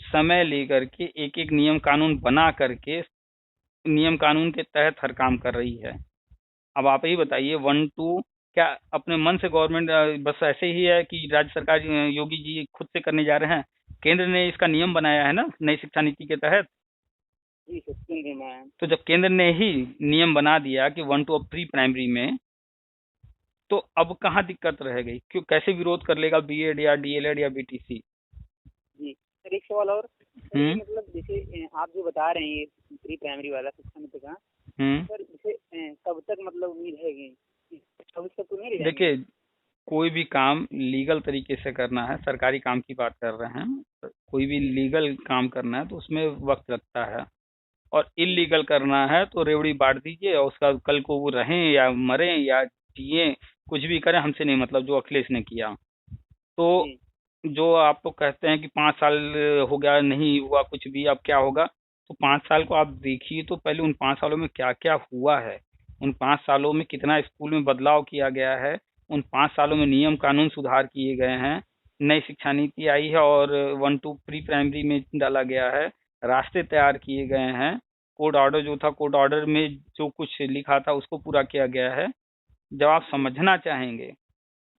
समय लेकर के एक एक नियम कानून बना करके नियम कानून के तहत हर काम कर रही है। अब आप ही बताइए, 1, 2 क्या अपने मन से गवर्नमेंट बस ऐसे ही है कि राज्य सरकार योगी जी खुद से करने जा रहे हैं? केंद्र ने इसका नियम बनाया है ना, नई शिक्षा नीति के तहत। तो जब केंद्र ने ही नियम बना दिया कि 1, 2 अब प्री प्राइमरी में, तो अब कहाँ दिक्कत रह गई? क्यों, कैसे विरोध कर लेगा बीएड या डीएलएड या बीटीसी? जी सर, एक सवाल और। मतलब जैसे आप जो बता रहे हैं ये प्री प्राइमरी वाला शिक्षा मित्र का, सर इसे कब तक मतलब उम्मीद है कि 24 तक तो नहीं रहेगा? देखिए, कोई भी काम लीगल तरीके से करना है, सरकारी काम की बात कर रहे हैं, कोई भी लीगल काम करना है तो उसमें वक्त लगता है, और इलीगल करना है तो रेवड़ी बांट दीजिए, और उसका कल को वो रहें या मरें या जिए, कुछ भी करें, हमसे नहीं मतलब, जो अखिलेश ने किया। तो जो आप लोग कहते हैं कि 5 साल हो गया, नहीं हुआ कुछ भी, अब क्या होगा? तो 5 साल को आप देखिए तो पहले उन 5 सालों में क्या क्या हुआ है, उन 5 सालों में कितना स्कूल में बदलाव किया गया है, उन 5 सालों में नियम कानून सुधार किए गए हैं, नई शिक्षा नीति आई है और 1, 2 प्री प्राइमरी में डाला गया है, रास्ते तैयार किए गए हैं, कोर्ट ऑर्डर जो था, कोर्ट ऑर्डर में जो कुछ लिखा था उसको पूरा किया गया है। जब आप समझना चाहेंगे,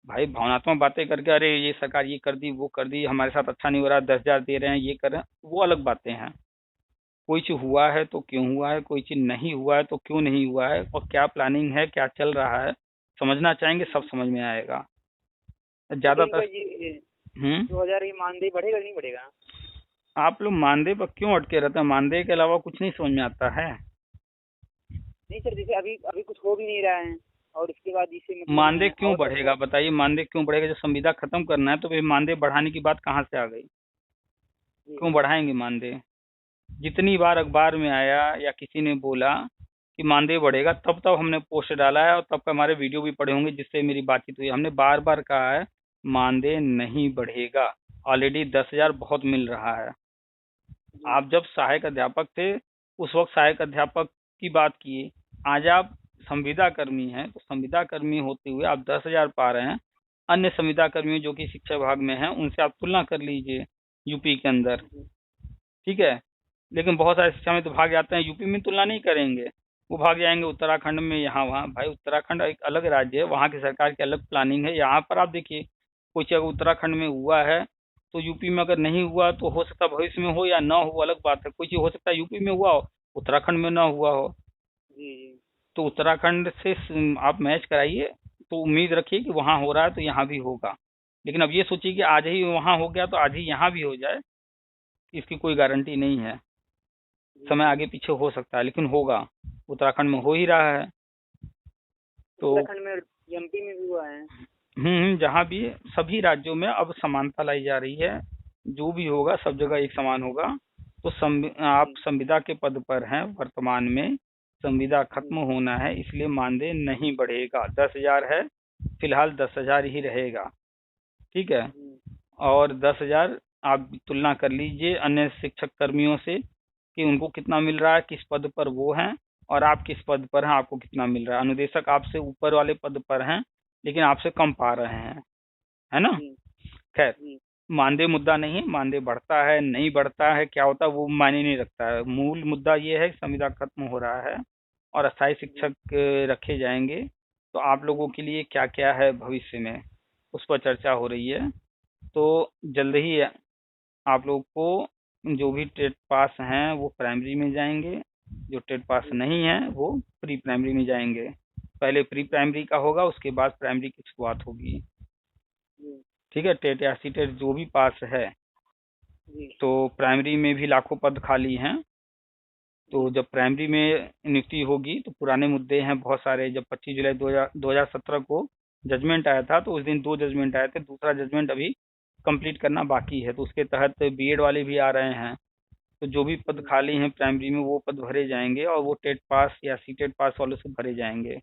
भाई भावनात्मक बातें करके अरे ये सरकार ये कर दी, वो कर दी, हमारे साथ अच्छा नहीं हो रहा, 10,000 दे रहे हैं, ये कर रहे हैं, वो अलग बातें हैं। कोई चीज हुआ है तो क्यों हुआ है, कोई चीज नहीं हुआ है तो क्यों नहीं हुआ है, और क्या प्लानिंग है, क्या चल रहा है, समझना चाहेंगे, सब समझ में आएगा। ज्यादातर 2000 ये मानदेय बढ़ेगा नहीं बढ़ेगा? आप लोग मानदेय पर क्यों अटके रहते हैं? मानदेय के अलावा कुछ नहीं समझ में आता है? नहीं सर, जैसे अभी कुछ हो भी नहीं रहा है, और इसके बाद इसे मतलब मानदेय क्यों बढ़ेगा, बताइए? मानदेय क्यों बढ़ेगा? जब संविदा खत्म करना है तो फिर मानदेय बढ़ाने की बात कहाँ से आ गई? क्यों बढ़ाएंगे मानदेय? जितनी बार अखबार में आया या किसी ने बोला कि मानदेय बढ़ेगा, तब तब हमने पोस्ट डाला है, और तब हमारे वीडियो भी पड़े होंगे जिससे मेरी बातचीत हुई। हमने बार बार कहा है मानदेय नहीं बढ़ेगा, ऑलरेडी 10,000 बहुत मिल रहा है। आप जब सहायक अध्यापक थे उस वक्त सहायक अध्यापक की बात किए, आज आप संविदा कर्मी हैं, तो संविदा कर्मी होते हुए आप 10,000 पा रहे हैं, अन्य संविदा कर्मियों जो कि शिक्षा विभाग में हैं उनसे आप तुलना कर लीजिए यूपी के अंदर, ठीक है। लेकिन बहुत सारे शिक्षा में तो भाग जाते हैं, यूपी में तुलना नहीं करेंगे, वो भाग जाएंगे उत्तराखंड में, यहाँ वहाँ। भाई उत्तराखंड एक अलग राज्य है, वहाँ की सरकार की अलग प्लानिंग है। यहाँ पर आप देखिए कोई चीज अगर उत्तराखंड में हुआ है तो यूपी में अगर नहीं हुआ तो हो सकता है भविष्य में हो या ना हो, अलग बात है। कोई चीज हो सकता है यूपी में हुआ हो, उत्तराखंड में ना हुआ हो। जी जी तो उत्तराखंड से आप मैच कराइए तो उम्मीद रखिए कि वहाँ हो रहा है तो यहाँ भी होगा। लेकिन अब ये सोचिए कि आज ही वहाँ हो गया तो आज ही यहाँ भी हो जाए, इसकी कोई गारंटी नहीं है। समय आगे पीछे हो सकता है लेकिन होगा। उत्तराखंड में हो ही रहा है तो उत्तराखंड में, एमपी में भी हुआ है। जहाँ भी सभी राज्यों में अब समानता लाई जा रही है, जो भी होगा सब जगह एक समान होगा। तो आप संविदा के पद पर हैं वर्तमान में, संविदा खत्म होना है इसलिए मानदेय नहीं बढ़ेगा। 10,000 है फिलहाल, 10,000 ही रहेगा, ठीक है। और 10,000 आप तुलना कर लीजिए अन्य शिक्षक कर्मियों से कि उनको कितना मिल रहा है, किस पद पर वो हैं और आप किस पद पर हैं, आपको कितना मिल रहा है। अनुदेशक आपसे ऊपर वाले पद पर हैं लेकिन आपसे कम पा रहे हैं, है ना। खैर, मानदेय मुद्दा नहीं है, मानदेय बढ़ता है नहीं बढ़ता है क्या होता है वो मायने नहीं रखता है। मूल मुद्दा ये है कि संविदा खत्म हो रहा है और अस्थायी शिक्षक रखे जाएंगे। तो आप लोगों के लिए क्या क्या है भविष्य में, उस पर चर्चा हो रही है। तो जल्द ही आप लोग को जो भी टेट पास हैं वो प्राइमरी में जाएंगे, जो टेट पास नहीं है वो प्री प्राइमरी में जाएंगे। पहले प्री प्राइमरी का होगा, उसके बाद प्राइमरी की शुरुआत होगी, ठीक है। टेट या सी टेट जो भी पास है। तो प्राइमरी में भी लाखों पद खाली हैं। तो जब प्राइमरी में नियुक्ति होगी तो पुराने मुद्दे हैं बहुत सारे। जब 25 जुलाई 2017 को जजमेंट आया था तो उस दिन 2 जजमेंट आए थे, दूसरा जजमेंट अभी कंप्लीट करना बाकी है। तो उसके तहत बीएड वाले भी आ रहे हैं। तो जो भी पद खाली हैं प्राइमरी में वो पद भरे जाएंगे और वो टेट पास या सी टेट पास वालों से भरे जाएंगे,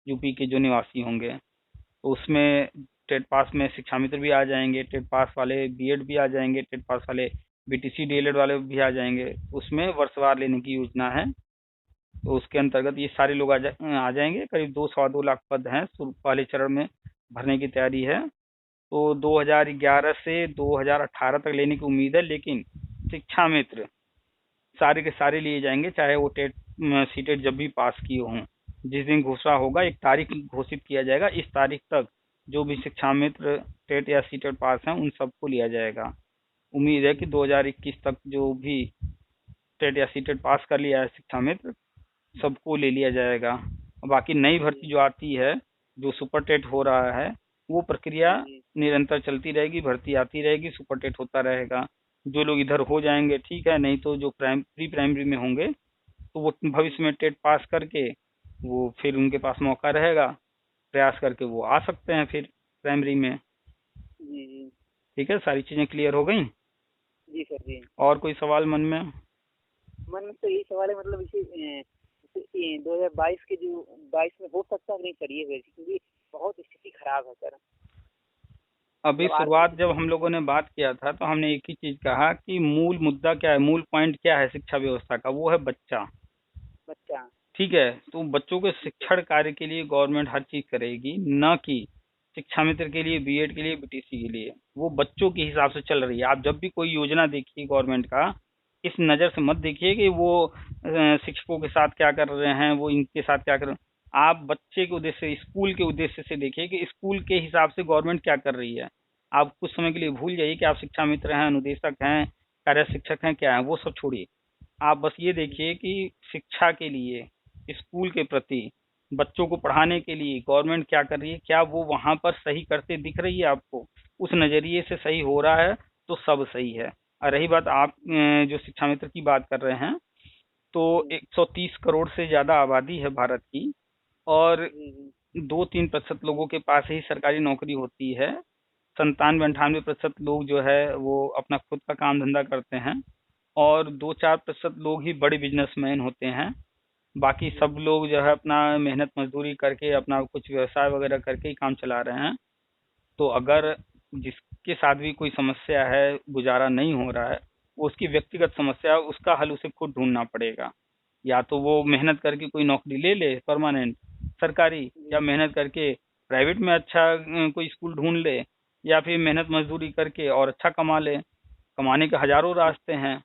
यूपी के जो निवासी होंगे। तो उसमें टेट पास में शिक्षा मित्र भी आ जाएंगे, टेट पास वाले बीएड भी आ जाएंगे, टेट पास वाले बीटीसी डीएलएड वाले भी आ जाएंगे। उसमें वर्षवार लेने की योजना है। तो उसके अंतर्गत ये सारे लोग आ जाएंगे। करीब 2-2.25 लाख पद हैं, पहले चरण में भरने की तैयारी है। तो 2011 से 2018 तक लेने की उम्मीद है। लेकिन शिक्षा मित्र सारे के सारे लिए जाएंगे, चाहे वो टेट सी टेट जब भी पास किए हों। जिस दिन घोषणा होगा एक तारीख घोषित किया जाएगा, इस तारीख तक जो भी शिक्षा मित्र टेट या सी टेट पास हैं उन सबको लिया जाएगा। उम्मीद है कि 2021 तक जो भी टेट या सी टेट पास कर लिया है शिक्षा मित्र सबको ले लिया जाएगा। बाकी नई भर्ती जो आती है, जो सुपर टेट हो रहा है, वो प्रक्रिया निरंतर चलती रहेगी, भर्ती आती रहेगी, सुपर टेट होता रहेगा। जो लोग इधर हो जाएंगे ठीक है, नहीं तो जो प्री प्राइमरी में होंगे तो वो भविष्य में टेट पास करके वो फिर उनके पास मौका रहेगा, प्रयास करके वो आ सकते हैं फिर प्राइमरी में। ठीक है, सारी चीजें क्लियर हो गई। जी सर जी। और कोई सवाल मन में? तो यही सवाल है, मतलब इसे 2022 के जो 22 में हो सकता है नहीं सर ये वैसे, क्योंकि बहुत स्थिति खराब है सर। अभी शुरुआत जब हम लोगों ने बात किया था तो हमने एक ही चीज कहा कि मूल मुद्दा क्या है, मूल पॉइंट क्या है शिक्षा व्यवस्था का, वो है बच्चा। ठीक है, तो बच्चों के शिक्षण कार्य के लिए गवर्नमेंट हर चीज करेगी, न कि शिक्षा मित्र के लिए, बीएड के लिए, बीटीसी के लिए। वो बच्चों के हिसाब से चल रही है। आप जब भी कोई योजना देखिए गवर्नमेंट का, इस नज़र से मत देखिए कि वो शिक्षकों के साथ क्या कर रहे हैं, वो इनके साथ क्या कर रहे हैं। आप बच्चे के उद्देश्य, स्कूल के उद्देश्य से देखिए कि स्कूल के हिसाब से गवर्नमेंट क्या कर रही है। आप कुछ समय के लिए भूल जाइए कि आप शिक्षा मित्र हैं, अनुदेशक हैं, कार्य शिक्षक हैं, क्या है, वो सब छोड़िए। आप बस ये देखिए कि शिक्षा के लिए, स्कूल के प्रति, बच्चों को पढ़ाने के लिए गवर्नमेंट क्या कर रही है, क्या वो वहाँ पर सही करते दिख रही है आपको? उस नज़रिए से सही हो रहा है तो सब सही है। और रही बात आप जो शिक्षा मित्र की बात कर रहे हैं, तो 130 करोड़ से ज़्यादा आबादी है भारत की और 2-3% लोगों के पास ही सरकारी नौकरी होती है। 97-98% लोग जो है वो अपना खुद का काम धंधा करते हैं और 2-4% लोग ही बड़े बिजनेसमैन होते हैं। बाकी सब लोग जो है अपना मेहनत मजदूरी करके, अपना कुछ व्यवसाय वगैरह करके ही काम चला रहे हैं। तो अगर जिसके साथ भी कोई समस्या है, गुजारा नहीं हो रहा है, वो उसकी व्यक्तिगत समस्या है, उसका हल उसे खुद ढूंढना पड़ेगा। या तो वो मेहनत करके कोई नौकरी ले ले परमानेंट सरकारी, या मेहनत करके प्राइवेट में अच्छा कोई स्कूल ढूंढ ले, या फिर मेहनत मजदूरी करके और अच्छा कमा ले। कमाने के हजारों रास्ते हैं।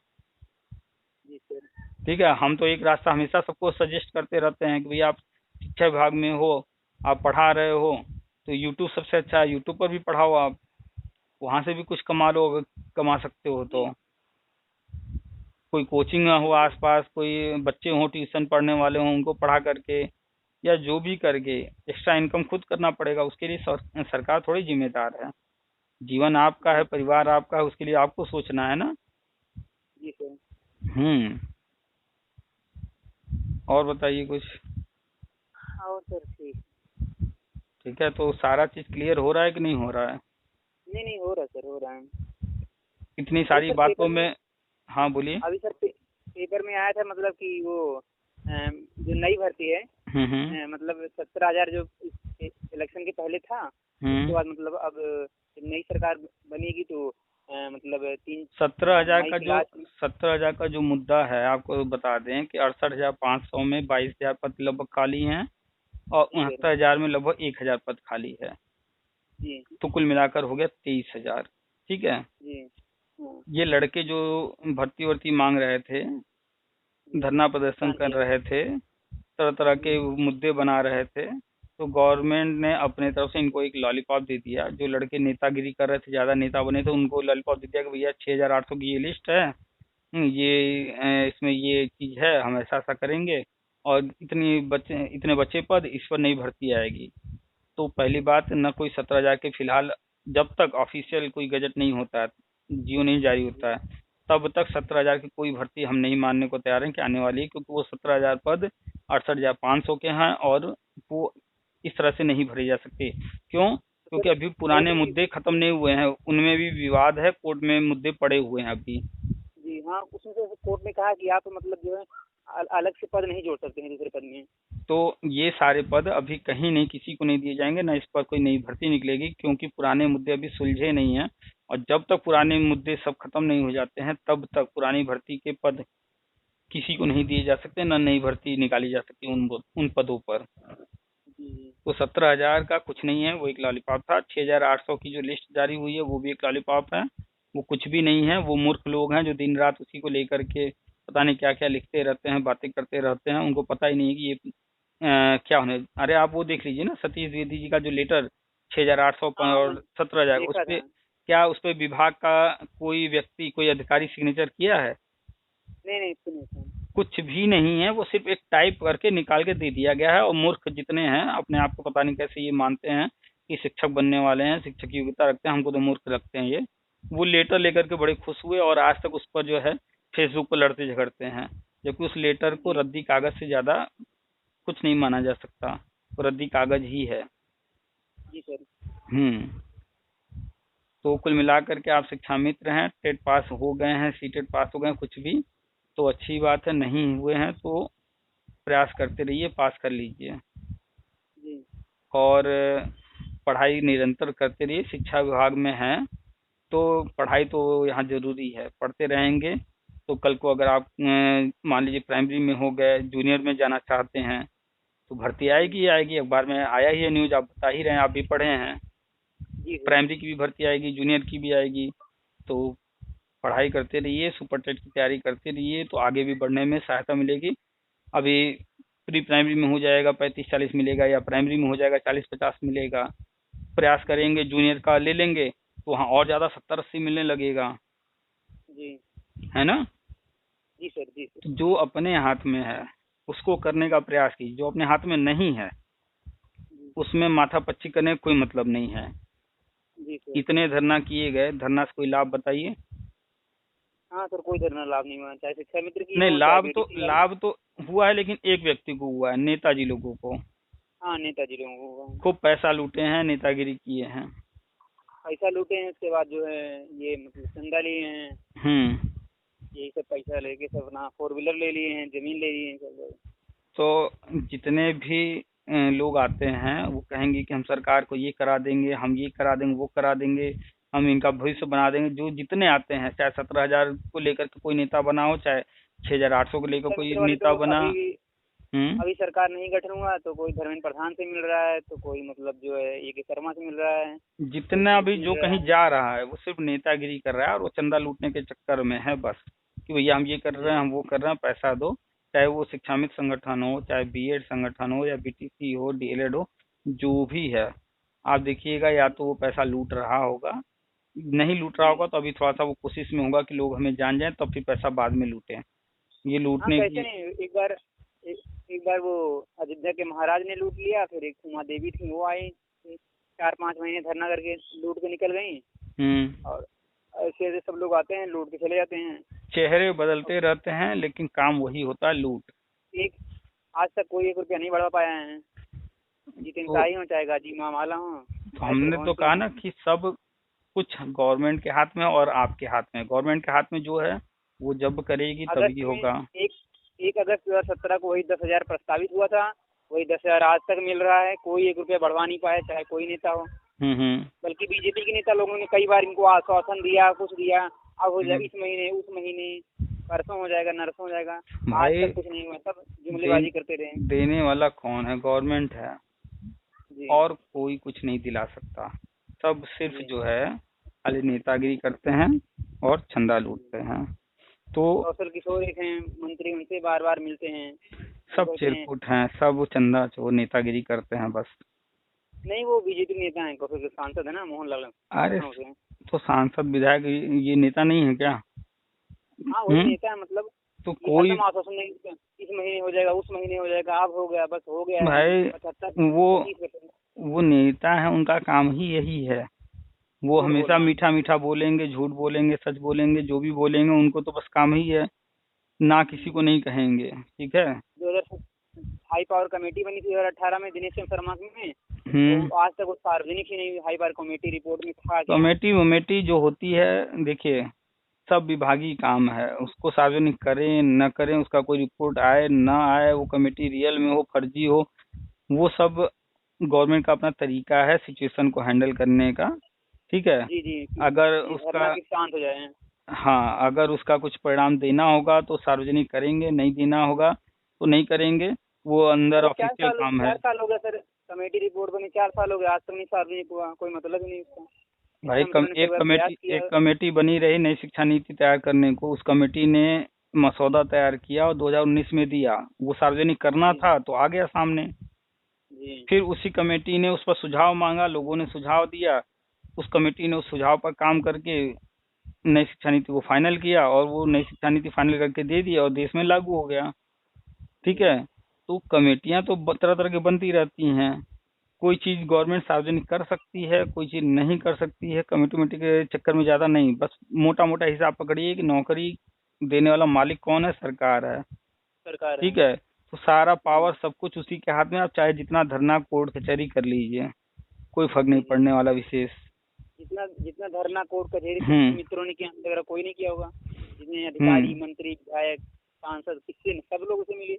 जी सर। ठीक है, हम तो एक रास्ता हमेशा सबको सजेस्ट करते रहते हैं कि भाई आप शिक्षा विभाग में हो, आप पढ़ा रहे हो, तो यूट्यूब सबसे अच्छा है, यूट्यूब पर भी पढ़ाओ आप, वहाँ से भी कुछ कमा लो अगर कमा सकते हो तो। कोई कोचिंग हो आसपास, कोई बच्चे हों ट्यूशन पढ़ने वाले हों, उनको पढ़ा करके या जो भी करके एक्स्ट्रा इनकम खुद करना पड़ेगा। उसके लिए सरकार थोड़ी जिम्मेदार है। जीवन आपका है, परिवार आपका है, उसके लिए आपको सोचना है ना। जी सर। हम्म। और बताइए कुछ। और सर ठीक। ठीक है, तो सारा चीज क्लियर हो रहा है कि नहीं हो रहा है? नहीं हो रहा है सर, हो रहा है। इतनी सारी सर बातों पेपर में। हाँ बोलिए। अभी सर पेपर में आया था, मतलब कि वो जो नई भर्ती है, मतलब 17,000 जो इलेक्शन के पहले था, उसके बाद मतलब अब जब नई सरकार बनेगी तो मतलब 17,000 का जो मुद्दा है, आपको बता दें कि 68,500 में 22,000 पद लगभग खाली हैं और 69,000 में लगभग 1,000 पद खाली है। जी। तो कुल मिलाकर हो गया 23,000। ठीक है जी। ये लड़के जो भर्ती वर्ती मांग रहे थे, धरना प्रदर्शन कर रहे थे, तरह तरह के मुद्दे बना रहे थे, तो गवर्नमेंट ने अपने तरफ से इनको एक लॉलीपॉप दे दिया। जो लड़के नेतागिरी कर रहे थे, ज्यादा नेता बने थे, उनको लॉलीपॉप दे दिया कि भैया 6,800 की ये लिस्ट है, ये इसमें ये चीज है, हम ऐसा ऐसा करेंगे और इतने बच्चे पद, इस पर नई भर्ती आएगी। तो पहली बात, न कोई 17,000 के फिलहाल, जब तक ऑफिशियल कोई गजट नहीं होता है, जियो नहीं जारी होता है, तब तक 17,000 की कोई भर्ती हम नहीं मानने को तैयार हैं कि आने वाली है, क्योंकि वो 17,000 पद 68,500 के हैं और वो इस तरह से नहीं भरे जा सकते। क्यों? क्योंकि अभी पुराने मुद्दे खत्म नहीं हुए हैं, उनमें भी विवाद है, कोर्ट में मुद्दे पड़े हुए हैं अभी। जी हाँ, उसमें से कोर्ट ने कहा कि आप मतलब जो है अलग से पद नहीं जोड़ सकते हैं दूसरे पद में। तो ये सारे पद अभी कहीं नहीं, किसी को नहीं दिए जाएंगे, ना इस पर कोई नई भर्ती निकलेगी, क्योंकि पुराने मुद्दे अभी सुलझे नहीं हैं। और जब तक पुराने मुद्दे सब खत्म नहीं हो जाते हैं, तब तक पुरानी भर्ती के पद किसी को नहीं दिए जा सकते, ना नई भर्ती निकाली जा सकती उन पदों पर। तो 17,000 का कुछ नहीं है, वो एक लॉलीपॉप था। 6,800 की जो लिस्ट जारी हुई है, वो भी एक लॉलीपॉप है, वो कुछ भी नहीं है। वो मूर्ख लोग हैं जो दिन रात उसी को लेकर के पता नहीं क्या क्या लिखते रहते हैं, बातें करते रहते हैं। उनको पता ही नहीं है कि ये क्या होने। अरे आप वो देख लीजिए ना, सतीश द्विवेदी जी का जो लेटर 6,800 और 17,000, उस पर क्या, उस पर विभाग का कोई व्यक्ति, कोई अधिकारी सिग्नेचर किया है? नहीं कुछ भी नहीं है। वो सिर्फ एक टाइप करके निकाल के दे दिया गया है। और मूर्ख जितने हैं, अपने आप को पता नहीं कैसे ये मानते हैं कि शिक्षक बनने वाले हैं, शिक्षक की योग्यता रखते हैं, हमको तो मूर्ख लगते हैं ये। वो लेटर लेकर के बड़े खुश हुए और आज तक उस पर जो है फेसबुक पर लड़ते झगड़ते हैं, जबकि उस लेटर को रद्दी कागज से ज्यादा कुछ नहीं माना जा सकता, वो रद्दी कागज ही है। जी सर। तो कुल मिलाकर के आप शिक्षा मित्र हैं, टेट पास हो गए हैं, सीटेट पास हो गए हैं, कुछ भी तो अच्छी बात है। नहीं हुए हैं तो प्रयास करते रहिए, पास कर लीजिए। और पढ़ाई निरंतर करते रहिए। शिक्षा विभाग में हैं तो पढ़ाई तो यहाँ जरूरी है, पढ़ते रहेंगे तो कल को अगर आप मान लीजिए प्राइमरी में हो गए, जूनियर में जाना चाहते हैं, तो भर्ती आएगी ही आएगी। अखबार में आया ही है न्यूज, आप बता ही रहे हैं, आप भी पढ़े हैं। प्राइमरी की भी भर्ती आएगी, जूनियर की भी आएगी। तो पढ़ाई करते रहिए, सुपर टेट की तैयारी करते रहिए, तो आगे भी बढ़ने में सहायता मिलेगी। अभी प्री प्राइमरी में हो जाएगा 35-40 मिलेगा, या प्राइमरी में हो जाएगा 40-50 मिलेगा। प्रयास करेंगे, जूनियर का ले लेंगे तो वहाँ और ज़्यादा 70-80 मिलने लगेगा। जी है ना? जी सर। जी सर। तो जो अपने हाथ में है उसको करने का प्रयास कीजिए, जो अपने हाथ में नहीं है उसमें माथापच्ची करने का कोई मतलब नहीं है। जी सर। इतने धरना किए गए, धरना से कोई लाभ बताइए? हाँ सर, कोई धरना लाभ नहीं हुआ, चाहे शिक्षा मित्र की नहीं, लाभ तो हुआ है, लेकिन एक व्यक्ति को हुआ है, नेताजी लोगों को। हाँ, नेताजी लोगों को खूब पैसा लूटे हैं, नेतागिरी किए हैं। पैसा लूटे हैं, उसके बाद जो है ये मतलब चंदा लिए हैं, यही सब पैसा लेके सब अपना 4 व्हीलर ले लिए हैं, जमीन ले लिए हैं सब। तो जितने भी लोग आते हैं वो कहेंगे कि हम सरकार को ये करा देंगे, हम ये करा देंगे, वो करा देंगे, हम इनका भविष्य बना देंगे। जो जितने आते हैं, चाहे 17,000 को लेकर के कोई नेता बना हो, चाहे 6,800 को लेकर कोई नेता बना। अभी सरकार नहीं गठन हुआ तो कोई धर्मेंद्र प्रधान से मिल रहा है, तो कोई मतलब जो है ये शर्मा से मिल रहा है। जितना भी जो कहीं जा रहा है वो सिर्फ नेतागिरी कर रहा है और वो चंदा लूटने के चक्कर में है बस, कि भैया हम ये कर रहे हैं, हम वो कर रहे हैं, पैसा दो। चाहे वो शिक्षामित्र संगठन हो, चाहे बीएड संगठन हो, या बीटीसी हो, डीएलएड हो, जो भी है, आप देखिएगा या तो वो पैसा लूट रहा होगा, नहीं लूट रहा होगा तो अभी थोड़ा सा वो कोशिश में होगा कि लोग हमें जान जाएं, तब फिर पैसा बाद में लूटें। ये लूटने कैसे की नहीं, एक बार वो अयोध्या के महाराज ने लूट लिया, फिर एक उमा देवी थी वो आई 4-5 महीने धरना करके लूट के निकल गई। और ऐसे ऐसे सब लोग आते हैं लूट के चले जाते हैं। चेहरे बदलते रहते हैं लेकिन काम वही होता है, लूट। आज तक कोई 1 रुपया नहीं बढ़ा पाया है, जितिन शाही हो चाहे गाजी मामाला हो। तो हमने तो कहा ना कि सब कुछ गवर्नमेंट के हाथ में और आपके हाथ में। गवर्नमेंट के हाथ में जो है वो जब करेगी तभी होगा। 1 अगस्त 2017 को वही 10,000 प्रस्तावित हुआ था, वही 10,000 आज तक मिल रहा है। कोई 1 रुपया बढ़वा नहीं पाया, चाहे कोई नेता हो। बल्कि बीजेपी के नेता लोगों ने कई बार इनको आश्वासन दिया, कुछ दिया, अब हो जाएगा इस महीने, उस महीने, परसों हो जाएगा, नरसों हो जाएगा, आज तक कुछ नहीं हुआ। सब जुमलेबाजी करते रहे। देने वाला कौन है? गवर्नमेंट है, और कोई कुछ नहीं दिला सकता। सब सिर्फ जो है खाली नेतागिरी करते हैं और चंदा लूटते हैं। तो कौशल किशोर एक हैं मंत्री, उनसे बार बार मिलते हैं। सब चिरकुट हैं, सब चंदा चोर नेतागिरी करते हैं बस। नहीं, वो बीजेपी नेता हैं, कौशल के सांसद है ना, मोहन लाल। अरे तो सांसद विधायक ये नेता नहीं है क्या? हाँ, वो नेता है। मतलब तो कोई आश्वासन नहीं, इस महीने हो जाएगा, उस महीने हो जाएगा, अब हो गया, बस हो गया भाई। वो नेता है, उनका काम ही यही है। वो हमेशा मीठा मीठा बोलेंगे, झूठ बोलेंगे, सच बोलेंगे, जो भी बोलेंगे उनको तो बस काम ही है, ना किसी को नहीं कहेंगे। ठीक है। 2000 हाई पावर कमेटी बनी थी 2018 में दिनेश शर्मा में, तो आज तक वो सार्वजनिक ही नहीं। हाई पावर कमेटी रिपोर्ट में था। कमेटी जो होती है, देखिए सब विभागीय काम है, उसको सार्वजनिक करें न करें, उसका कोई रिपोर्ट आए न आए, वो कमेटी रियल में हो फर्जी हो, वो सब गवर्नमेंट का अपना तरीका है सिचुएशन को हैंडल करने का। ठीक है। जी। अगर उसका शांत हो जाए। हाँ, अगर उसका कुछ परिणाम देना होगा तो सार्वजनिक करेंगे, नहीं देना होगा तो नहीं करेंगे। वो अंदर ऑफिशियल काम है। 4 साल हो गया सर, कमेटी रिपोर्ट बनी 4 साल हो गए, आज तक नहीं सार्वजनिक हुआ। कोई मतलब ही नहीं उसका। भाई एक कमेटी बनी रही नई शिक्षा नीति तैयार करने को, उस कमेटी ने मसौदा तैयार किया और 2019 में दिया। वो सार्वजनिक करना था तो आ गया सामने। फिर उसी कमेटी ने उस पर सुझाव मांगा, लोगों ने सुझाव दिया, उस कमेटी ने उस सुझाव पर काम करके नई शिक्षा नीति को फाइनल किया, और वो नई शिक्षा नीति फाइनल करके दे दी और देश में लागू हो गया। ठीक है। तो कमेटियां तो तरह तरह की बनती रहती हैं। कोई चीज गवर्नमेंट सार्वजनिक कर सकती है, कोई चीज नहीं कर सकती है। कमेटी के चक्कर में ज्यादा नहीं, बस मोटा मोटा हिसाब पकड़िए कि नौकरी देने वाला मालिक कौन है? सरकार है। ठीक है। तो सारा पावर सब कुछ उसी के हाथ में। आप चाहे जितना धरना कोर्ट कचहरी कर लीजिए, कोई फर्क नहीं पड़ने वाला विशेष। जितना धरना कोर्ट कचहरी मित्रों ने किया, अगर कोई नहीं किया होगा। जितने अधिकारी, मंत्री, विधायक, सांसद, किससे सब लोग उसे मिले,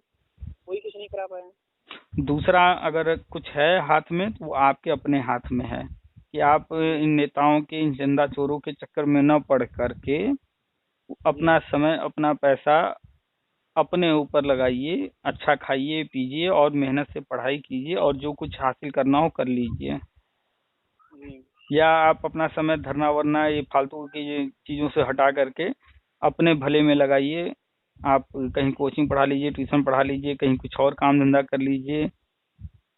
कोई कुछ नहीं करा पाया। दूसरा, अगर कुछ है हाथ में तो वो आपके अपने हाथ में है कि आप इन नेताओं के, इन चंदा चोरों के चक्कर में न पड़ करके अपना समय, अपना पैसा अपने ऊपर लगाइए, अच्छा खाइए पीजिए और मेहनत से पढ़ाई कीजिए, और जो कुछ हासिल करना हो कर लीजिए। या आप अपना समय धरना वरना ये फालतू की चीजों से हटा करके अपने भले में लगाइए। आप कहीं कोचिंग पढ़ा लीजिए, ट्यूशन पढ़ा लीजिए, कहीं कुछ और काम धंधा कर लीजिए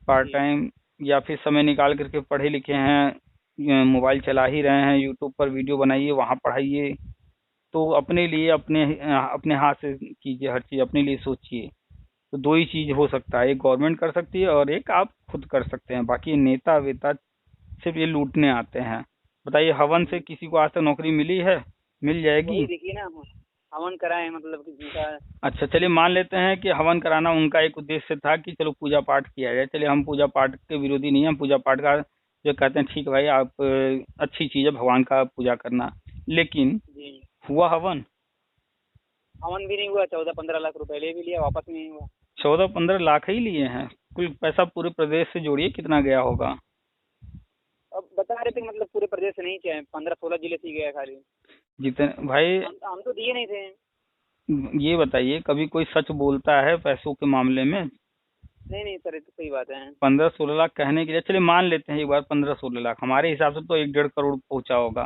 पार्ट टाइम, या फिर समय निकाल करके पढ़े लिखे हैं, मोबाइल चला ही रहे हैं, यूट्यूब पर वीडियो बनाइए, वहाँ पढ़ाइए। तो अपने लिए अपने हाथ से कीजिए, हर चीज़ अपने लिए सोचिए। तो 2 ही चीज़ हो सकता है, एक गवर्नमेंट कर सकती है और एक आप खुद कर सकते हैं। बाकी नेता वेता सिर्फ ये लूटने आते हैं। बताइए, हवन से किसी को आज तक नौकरी मिली है? मिल जाएगी। देखिए ना, हवन कराए मतलब अच्छा, चलिए मान लेते हैं कि हवन कराना उनका एक उद्देश्य था कि चलो पूजा पाठ किया जाए। चलिए हम पूजा पाठ के विरोधी नहीं हैं, हम पूजा पाठ का जो कहते हैं ठीक है भाई, आप अच्छी चीज़ है भगवान का पूजा करना, लेकिन हुआ हवन भी नहीं हुआ। 14-15 लाख रुपए ले भी लिया, वापस नहीं हुआ। 14-15 लाख ही लिए हैं। कुल पैसा पूरे प्रदेश से जोड़िए कितना गया होगा। अब बता रहे थे मतलब पूरे प्रदेश से नहीं चाहिए, 15-16 जिले से गया खाली। जितने भाई हम तो दिए नहीं थे। ये बताइए, कभी कोई सच बोलता है पैसों के मामले में? नहीं नहीं सर, ये तो सही बात है। 15-16 लाख कहने के लिए, चलिए मान लेते हैं एक बार 15-16 लाख, हमारे हिसाब से तो 1-1.5 करोड़ पहुंचा होगा।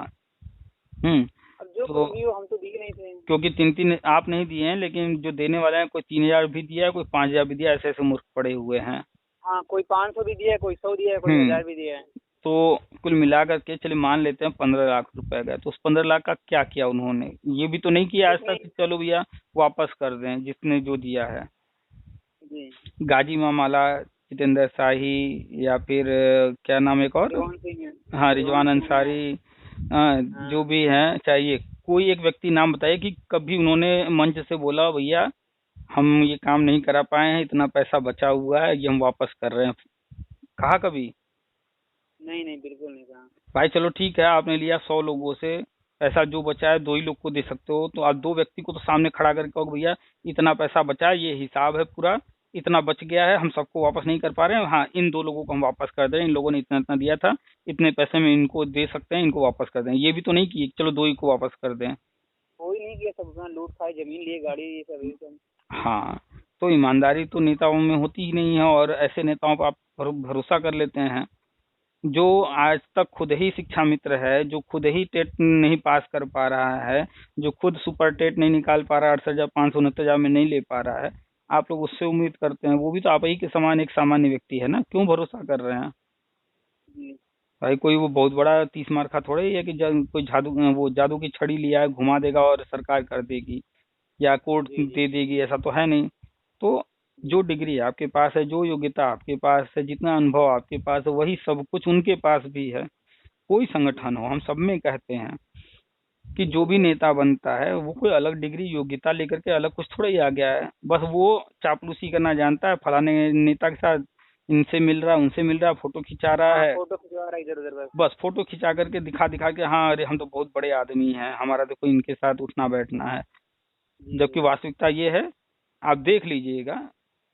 अब जो तो भी हो, हम तो दिए नहीं थे। क्योंकि 3-3 आप नहीं दिए हैं, लेकिन जो देने वाले हैं कोई 3,000 भी दिया है, कोई 5,000 भी दिया है, ऐसे ऐसे मूर्ख पड़े हुए हैं। हाँ, कोई 500 भी दिया है, कोई 100 दिया है, कोई 1000 भी दिया है। तो कुल मिला करके चलिए मान लेते हैं 15 लाख रुपए का। तो उस 15 लाख का क्या किया उन्होंने? ये भी तो नहीं किया आज तक कि चलो भैया वापस कर दें जिसने जो दिया है। जी। गाजी मामाला, जितेंद्र शाही, या फिर क्या नाम एक और, रिजवान सिंह है। हाँ रिजवान अंसारी, जो भी है, चाहिए कोई एक व्यक्ति नाम बताइए कि कभी उन्होंने मंच से बोला भैया हम ये काम नहीं करा पाए हैं, इतना पैसा बचा हुआ है, ये हम वापस कर रहे हैं, कहा कभी? नहीं नहीं, बिल्कुल नहीं कहा। भाई चलो ठीक है, आपने लिया 100 लोगों से पैसा, जो बचा है 2 ही लोग को दे सकते हो, तो आप 2 व्यक्ति को तो सामने खड़ा करके कहो भैया इतना पैसा बचा है, ये हिसाब है पूरा, इतना बच गया है, हम सबको वापस नहीं कर पा रहे हैं, हाँ इन 2 लोगों को हम वापस कर दे रहे हैं, इन लोगों ने इतना इतना दिया था, इतने पैसे में इनको दे सकते हैं, इनको वापस कर दें। ये भी तो नहीं किए चलो 2 ही को वापस कर दें। कोई नहीं किया, सब अपना लूट खाए, जमीन लिए, गाड़ी, ये सब। हाँ, तो ईमानदारी तो नेताओं में होती ही नहीं है, और ऐसे नेताओं पर आप भरोसा कर लेते हैं जो आज तक खुद ही शिक्षा मित्र है, जो खुद ही टेट नहीं पास कर पा रहा है, जो खुद सुपर टेट नहीं निकाल पा रहा है, 68,569 में नहीं ले पा रहा है, आप लोग उससे उम्मीद करते हैं? वो भी तो आप ही के समान एक सामान्य व्यक्ति है ना, क्यों भरोसा कर रहे हैं? जी। भाई कोई वो बहुत बड़ा 30 मार खा थोड़े ही है कि कोई वो जादू की छड़ी लिया है घुमा देगा और सरकार कर देगी या कोर्ट दे देगी, ऐसा तो है नहीं। तो जो डिग्री आपके पास है, जो योग्यता आपके पास है, जितना अनुभव आपके पास है, वही सब कुछ उनके पास भी है। कोई संगठन हो, हम सब में कहते हैं कि जो भी नेता बनता है वो कोई अलग डिग्री योग्यता लेकर के अलग कुछ थोड़ा ही आ गया है, बस वो चापलूसी करना जानता है, फलाने नेता के साथ इनसे मिल रहा है, उनसे मिल रहा है, फोटो खिंचा रहा है, फोटो खिंचवा रहा है इधर उधर, बस फोटो खिंचा करके दिखा दिखा के, हाँ अरे हम तो बहुत बड़े आदमी हैं, हमारा तो कोई इनके साथ उठना बैठना है। जबकि वास्तविकता ये है, आप देख लीजिएगा,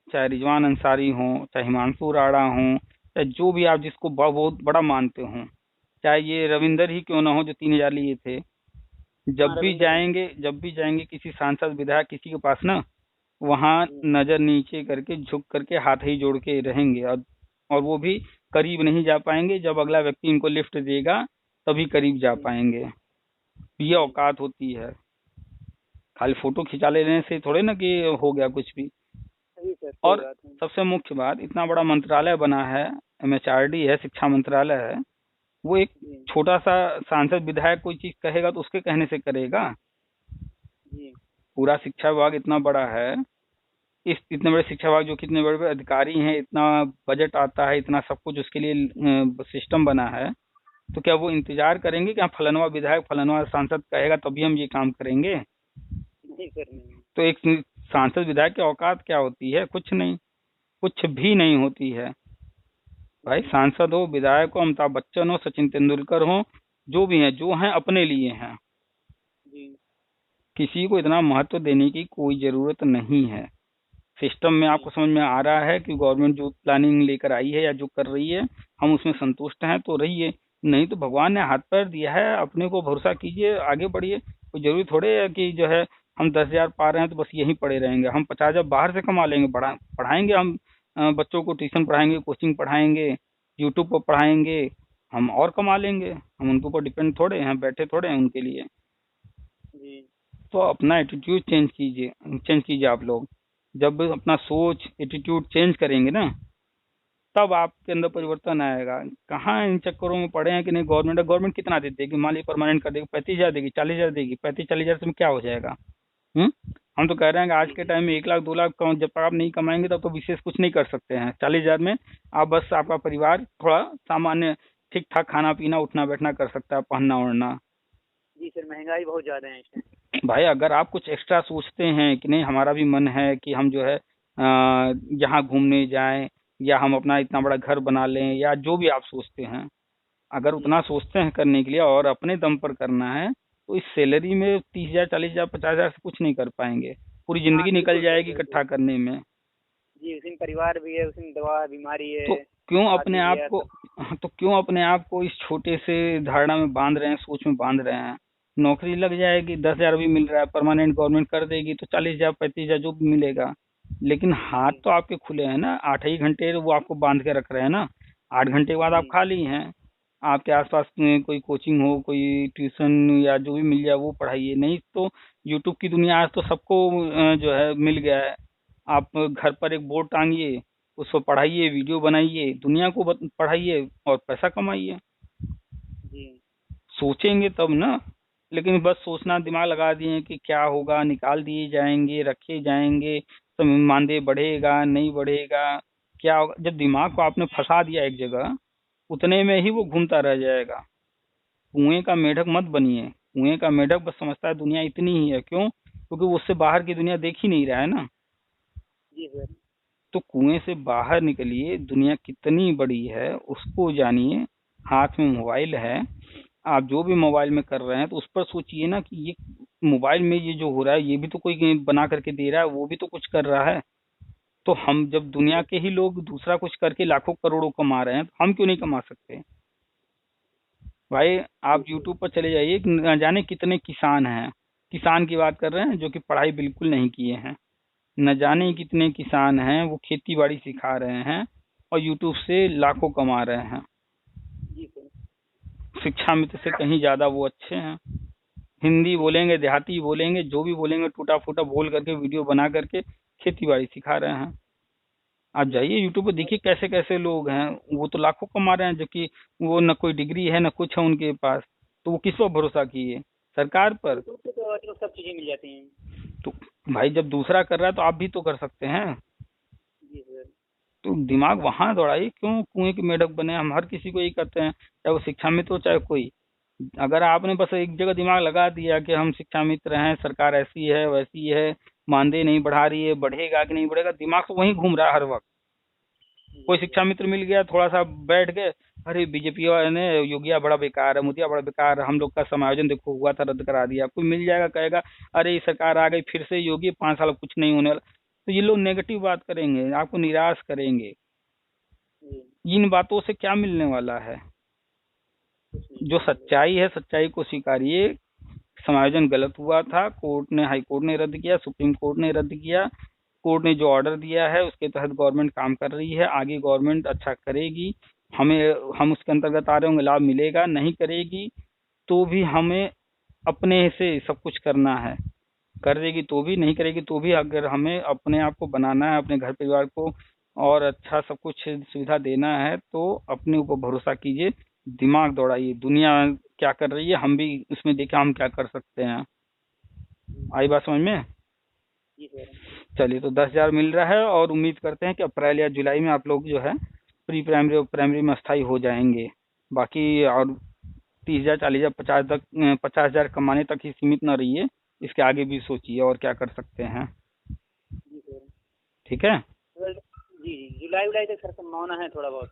चाहे रिजवान अंसारी हो, चाहे हिमांशु राणा हो, चाहे जो भी आप जिसको बहुत बड़ा मानते हो, चाहे ये रविंदर ही क्यों ना हो जो 3,000 लिए थे, जब भी जाएंगे किसी सांसद विधायक किसी के पास ना, वहाँ नजर नीचे करके झुक करके हाथ ही जोड़ के रहेंगे, और वो भी करीब नहीं जा पाएंगे, जब अगला व्यक्ति इनको लिफ्ट देगा तभी करीब जा पाएंगे। ये औकात होती है, खाली फोटो खिंचा लेने से थोड़े ना कि हो गया कुछ भी। और सबसे मुख्य बात, इतना बड़ा मंत्रालय बना है, MHRD है, शिक्षा मंत्रालय है, वो एक छोटा सा सांसद विधायक कोई चीज कहेगा तो उसके कहने से करेगा? पूरा शिक्षा विभाग इतना बड़ा है, इतने बड़े शिक्षा विभाग जो कितने बड़े बड़े अधिकारी हैं, इतना बजट आता है, इतना सब कुछ उसके लिए सिस्टम बना है, तो क्या वो इंतजार करेंगे कि हाँ फलानवा विधायक फलानवा सांसद कहेगा तभी हम ये काम करेंगे? नहीं सर, नहीं। तो एक सांसद विधायक की औकात क्या होती है? कुछ नहीं, कुछ भी नहीं होती है भाई। सांसद हो, विधायक हो, अमिताभ बच्चन हो, सचिन तेंदुलकर हो, जो भी हैं, जो हैं अपने लिए हैं, किसी को इतना महत्व देने की कोई जरूरत नहीं है। सिस्टम में आपको समझ में आ रहा है कि गवर्नमेंट जो प्लानिंग लेकर आई है या जो कर रही है हम उसमें संतुष्ट हैं तो रहिए, नहीं तो भगवान ने हाथ पैर दिया है, अपने को भरोसा कीजिए, आगे बढ़िए। कोई जरूरी थोड़े है कि जो है हम 10,000 पा रहे हैं तो बस यहीं पड़े रहेंगे, हम 50,000 बाहर से कमा लेंगे, पढ़ाएंगे हम, बच्चों को ट्यूशन पढ़ाएंगे, कोचिंग पढ़ाएंगे, यूट्यूब पर पढ़ाएंगे, हम और कमा लेंगे, हम उनके ऊपर डिपेंड थोड़े हैं, बैठे थोड़े हैं उनके लिए। तो अपना एटीट्यूड चेंज कीजिए आप लोग। जब अपना सोच एटीट्यूड चेंज करेंगे ना, तब आपके अंदर परिवर्तन आएगा। कहाँ इन चक्करों में पड़े हैं कि नहीं, गवर्नमेंट कितना दे देगी, मान ली परमानेंट कर देगी, 35,000 देगी, 40,000 देगी, 35-40,000 से क्या हो जाएगा? हम तो कह रहे हैं कि आज के टाइम में 1 लाख 2 लाख जब तक आप नहीं कमाएंगे तब तो विशेष कुछ नहीं कर सकते हैं। 40,000 में आप बस आपका परिवार थोड़ा सामान्य ठीक ठाक खाना पीना उठना बैठना कर सकता है, पहनना ओढ़ना। जी सर, महंगाई बहुत ज्यादा है इसमें। भाई अगर आप कुछ एक्स्ट्रा सोचते हैं कि नहीं हमारा भी मन है कि हम जो है यहाँ घूमने जाएं, या हम अपना इतना बड़ा घर बना लें, या जो भी आप सोचते हैं, अगर उतना सोचते हैं करने के लिए और अपने दम पर करना है, तो इस सैलरी में 30,000 40,000 50,000 से कुछ नहीं कर पाएंगे, पूरी जिंदगी निकल जाएगी इकट्ठा करने में। जी, उसी में परिवार भी है, उसी में दवा बीमारी है, तो क्यों अपने आप को इस छोटे से धारणा में बांध रहे हैं, सोच में बांध रहे हैं? नौकरी लग जाएगी, 10,000 भी मिल रहा है, परमानेंट गवर्नमेंट कर देगी तो 40,000 35,000 जो भी मिलेगा, लेकिन हाथ तो आपके खुले हैं ना, 8 ही घंटे वो आपको बांध के रख रहे हैं ना। 8 घंटे के बाद आप खाली हैं। आपके आसपास में कोई कोचिंग हो, कोई ट्यूशन या जो भी मिल जाए वो पढ़ाइए, नहीं तो यूट्यूब की दुनिया आज तो सबको जो है मिल गया है। आप घर पर एक बोर्ड टांगिए, उसको पढ़ाइए, वीडियो बनाइए, दुनिया को पढ़ाइए और पैसा कमाइए। जी सोचेंगे तब ना, लेकिन बस सोचना दिमाग लगा दिए हैं कि क्या होगा, निकाल दिए जाएंगे, रखे जाएंगे, तो मानदेय बढ़ेगा नहीं बढ़ेगा, क्या होगा। जब दिमाग को आपने फंसा दिया एक जगह, उतने में ही वो घूमता रह जाएगा। कुएं का मेढक मत बनिए। कुएं का मेढक बस समझता है दुनिया इतनी ही है। क्यों? क्योंकि वो उससे बाहर की दुनिया देख ही नहीं रहा है ना। जी सर। तो कुएं से बाहर निकलिए, दुनिया कितनी बड़ी है उसको जानिए। हाथ में मोबाइल है, आप जो भी मोबाइल में कर रहे हैं तो उस पर सोचिए ना कि ये मोबाइल में ये जो हो रहा है ये भी तो कोई बना करके दे रहा है, वो भी तो कुछ कर रहा है। तो हम जब दुनिया के ही लोग दूसरा कुछ करके लाखों करोड़ों कमा रहे हैं तो हम क्यों नहीं कमा सकते? भाई आप यूट्यूब पर चले जाइए, न जाने कितने किसान हैं, किसान की बात कर रहे हैं जो कि पढ़ाई बिल्कुल नहीं किए हैं। न जाने कितने किसान हैं वो खेती बाड़ी सिखा रहे हैं और यूट्यूब से लाखों कमा रहे हैं। जी सर। शिक्षा मित्र से कहीं ज्यादा वो अच्छे हैं। हिंदी बोलेंगे, देहाती बोलेंगे, जो भी बोलेंगे टूटा फूटा बोल करके वीडियो बना करके खेती बाड़ी सिखा रहे हैं। आप जाइए यूट्यूब पर देखिए कैसे कैसे लोग हैं, वो तो लाखों कमा रहे हैं, जबकि वो न कोई डिग्री है न कुछ है उनके पास। तो वो किस पर भरोसा किए? सरकार पर। तो सब चीजें मिल जाती हैं। तो भाई जब दूसरा कर रहा है तो आप भी तो कर सकते हैं। जी सर। तो दिमाग वहां दौड़ाइए, क्यों कुएं के मेढक बने? हम हर किसी को यही करते हैं, चाहे वो शिक्षा मित्र हो चाहे कोई। अगर आपने बस एक जगह दिमाग लगा दिया कि हम शिक्षा मित्र हैं, सरकार ऐसी है वैसी है, मानदेय नहीं बढ़ा रही है, बढ़ेगा कि नहीं बढ़ेगा, दिमाग तो वहीं घूम रहा है हर वक्त। कोई शिक्षा मित्र मिल गया, थोड़ा सा बैठ गए, अरे बीजेपी वाले ने योगिया बड़ा बेकार है, मोदिया बड़ा बेकार है, हम लोग का समायोजन देखो हुआ था रद्द करा दिया। कोई मिल जाएगा कहेगा अरे ये सरकार आ गई फिर से योगी, 5 साल कुछ नहीं होने वाला। तो ये लोग नेगेटिव बात करेंगे, आपको निराश करेंगे। इन बातों से क्या मिलने वाला है? जो सच्चाई है सच्चाई को स्वीकारिए। समायोजन गलत हुआ था, कोर्ट ने, हाई कोर्ट ने रद्द किया, सुप्रीम कोर्ट ने रद्द किया। कोर्ट ने जो ऑर्डर दिया है उसके तहत गवर्नमेंट काम कर रही है, आगे गवर्नमेंट अच्छा करेगी। हम उसके अंतर्गत आ रहे होंगे, लाभ मिलेगा। नहीं करेगी तो भी हमें अपने से सब कुछ करना है, कर देगी तो भी, नहीं करेगी तो भी। अगर हमें अपने आप को बनाना है, अपने घर परिवार को और अच्छा सब कुछ सुविधा देना है तो अपने ऊपर भरोसा कीजिए, दिमाग दौड़ाइए। दुनिया क्या कर रही है हम भी उसमें देखें हम क्या कर सकते हैं। आई बात समझ में? चलिए, तो 10,000 मिल रहा है और उम्मीद करते हैं कि अप्रैल या जुलाई में आप लोग जो है प्री प्राइमरी और प्राइमरी में स्थायी हो जाएंगे। बाकी और 30,000 40,000 50,000 कमाने तक ही सीमित न रहिए, इसके आगे भी सोचिए और क्या कर सकते हैं। ठीक है जी। जुलाई तक सर संभावना है थोड़ा बहुत।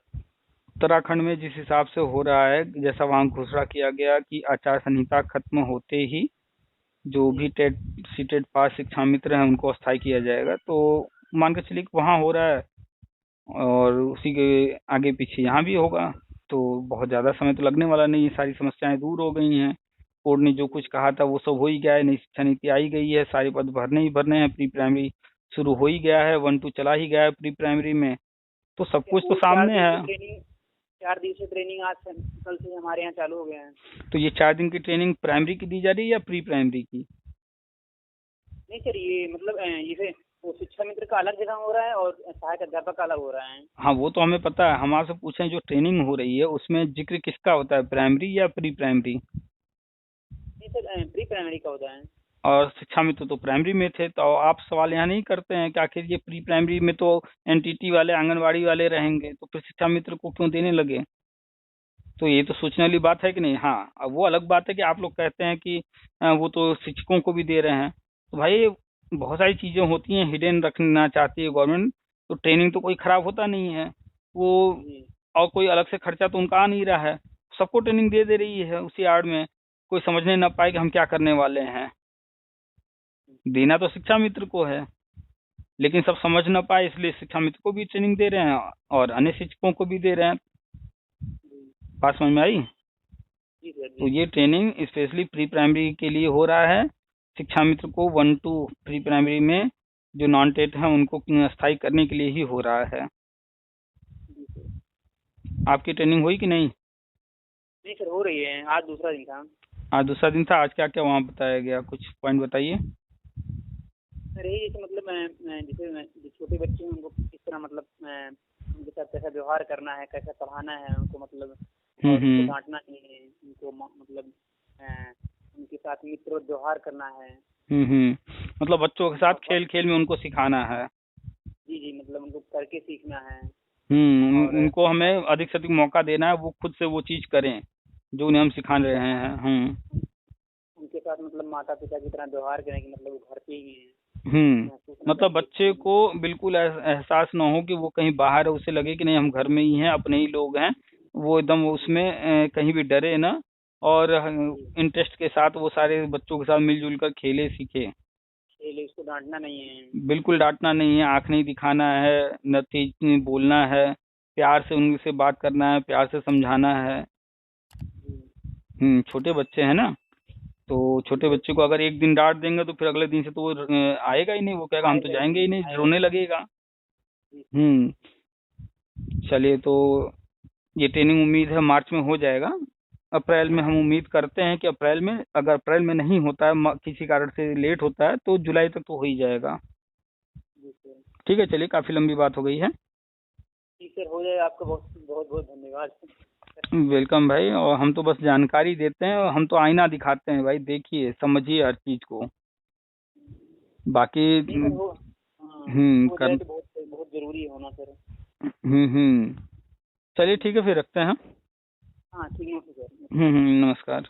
उत्तराखंड में जिस हिसाब से हो रहा है, जैसा वहाँ घोषणा किया गया कि आचार संहिता खत्म होते ही जो भी टेट सीटेट पास शिक्षा मित्र हैं उनको अस्थायी किया जाएगा। तो मान के चलिए वहाँ हो रहा है और उसी के आगे पीछे यहाँ भी होगा, तो बहुत ज़्यादा समय तो लगने वाला नहीं है। सारी समस्याएं दूर हो गई हैं, कोर्ट ने जो कुछ कहा था वो सब हो ही गया है, नई शिक्षा नीति आई गई है, सारे पद भरने ही भरने हैं, प्री प्राइमरी शुरू हो ही गया है, 1-2 चला ही गया है प्री प्राइमरी में, तो सब कुछ तो सामने है। 4 दिवसीय ट्रेनिंग आज से कल से हमारे यहाँ चालू हो गया है। तो ये 4 दिन की ट्रेनिंग प्राइमरी की दी जा रही है या प्री प्राइमरी की? नहीं सर, ये मतलब ये वो शिक्षा मित्र का अलग जगह हो रहा है और सहायक अध्यापक का अलग हो रहा है। हाँ वो तो हमें पता है, हम आपसे पूछे जो ट्रेनिंग हो रही है उसमें जिक्र किसका होता है, प्राइमरी या प्री प्राइमरी? नहीं सर, प्री प्राइमरी का होता है। और शिक्षा मित्र तो प्राइमरी में थे, तो आप सवाल यहाँ नहीं करते हैं कि आखिर ये प्री प्राइमरी में तो एनटीटी वाले आंगनबाड़ी वाले रहेंगे, तो फिर शिक्षा मित्र को क्यों देने लगे? तो ये तो सोचने वाली बात है कि नहीं। हाँ, अब वो अलग बात है कि आप लोग कहते हैं कि वो तो शिक्षकों को भी दे रहे हैं। तो भाई बहुत सारी चीजें होती हैं, हिडन रखना चाहती है गवर्नमेंट, तो ट्रेनिंग तो कोई खराब होता नहीं है वो, और कोई अलग से खर्चा तो उनका आ नहीं रहा है, सबको ट्रेनिंग दे रही है उसी आड़ में। कोई समझने ना पाए कि हम क्या करने वाले हैं। देना तो शिक्षा मित्र को है, लेकिन सब समझ ना पाए इसलिए शिक्षा मित्र को भी ट्रेनिंग दे रहे हैं और अन्य शिक्षकों को भी दे रहे हैं। बात समझ में आई? तो ये ट्रेनिंग स्पेशली प्री प्राइमरी के लिए हो रहा है। शिक्षा मित्र को 1-2 प्री प्राइमरी में जो नॉन टेट हैं उनको स्थायी करने के लिए ही हो रहा है। जी सर। आपकी ट्रेनिंग हुई कि नहीं? नहीं सर, हो रही है, आज दूसरा दिन था। आज दूसरा दिन था। आज क्या क्या वहाँ बताया गया, कुछ पॉइंट बताइए। सर यही जैसे मतलब जैसे जो छोटे बच्चे हैं उनको किस तरह मतलब उनके साथ कैसा व्यवहार करना है, कैसा पढ़ाना है उनको, मतलब और उनको डांटना नहीं है, उनको मतलब उनके साथ मित्र व्यवहार करना है। मतलब बच्चों के साथ खेल खेल में उनको सिखाना है। जी जी, मतलब उनको करके सीखना है। उनको हमें अधिक से अधिक मौका देना है, वो खुद से वो चीज करें जो उन्हें हम सिखा रहे हैं। उनके साथ मतलब माता पिता की तरह व्यवहार करें कि मतलब वो घर पे ही हैं। मतलब बच्चे को बिल्कुल एहसास ना हो कि वो कहीं बाहर है, उसे लगे कि नहीं हम घर में ही हैं, अपने ही लोग हैं। वो एकदम उसमें कहीं भी डरे ना, और इंटरेस्ट के साथ वो सारे बच्चों के साथ मिलजुल कर खेले सीखे। उसको डांटना नहीं है। बिल्कुल डांटना नहीं है, आंख नहीं दिखाना है, न तेज बोलना है, प्यार से उनसे बात करना है, प्यार से समझाना है। छोटे बच्चे हैं ना, तो छोटे बच्चे को अगर एक दिन डांट देंगे तो फिर अगले दिन से तो वो आएगा ही नहीं, वो कहेगा हम तो जाएंगे ही नहीं, रोने लगेगा। चलिए, तो ये ट्रेनिंग उम्मीद है मार्च में हो जाएगा। अप्रैल में हम उम्मीद करते हैं कि अप्रैल में, अगर अप्रैल में नहीं होता है, किसी कारण से लेट होता है, तो जुलाई तक तो हो ही जाएगा। ठीक है, चलिए, काफी लंबी बात हो गई है। ठीक सर, हो जाए। आपका बहुत बहुत बहुत धन्यवाद। वेलकम भाई। और हम तो बस जानकारी देते हैं, और हम तो आईना दिखाते हैं भाई, देखिए समझिए हर चीज को। बाकी कर बहुत बहुत जरूरी है होना सर। चलिए ठीक है, फिर रखते हैं। हाँ ठीक है सर। नमस्कार।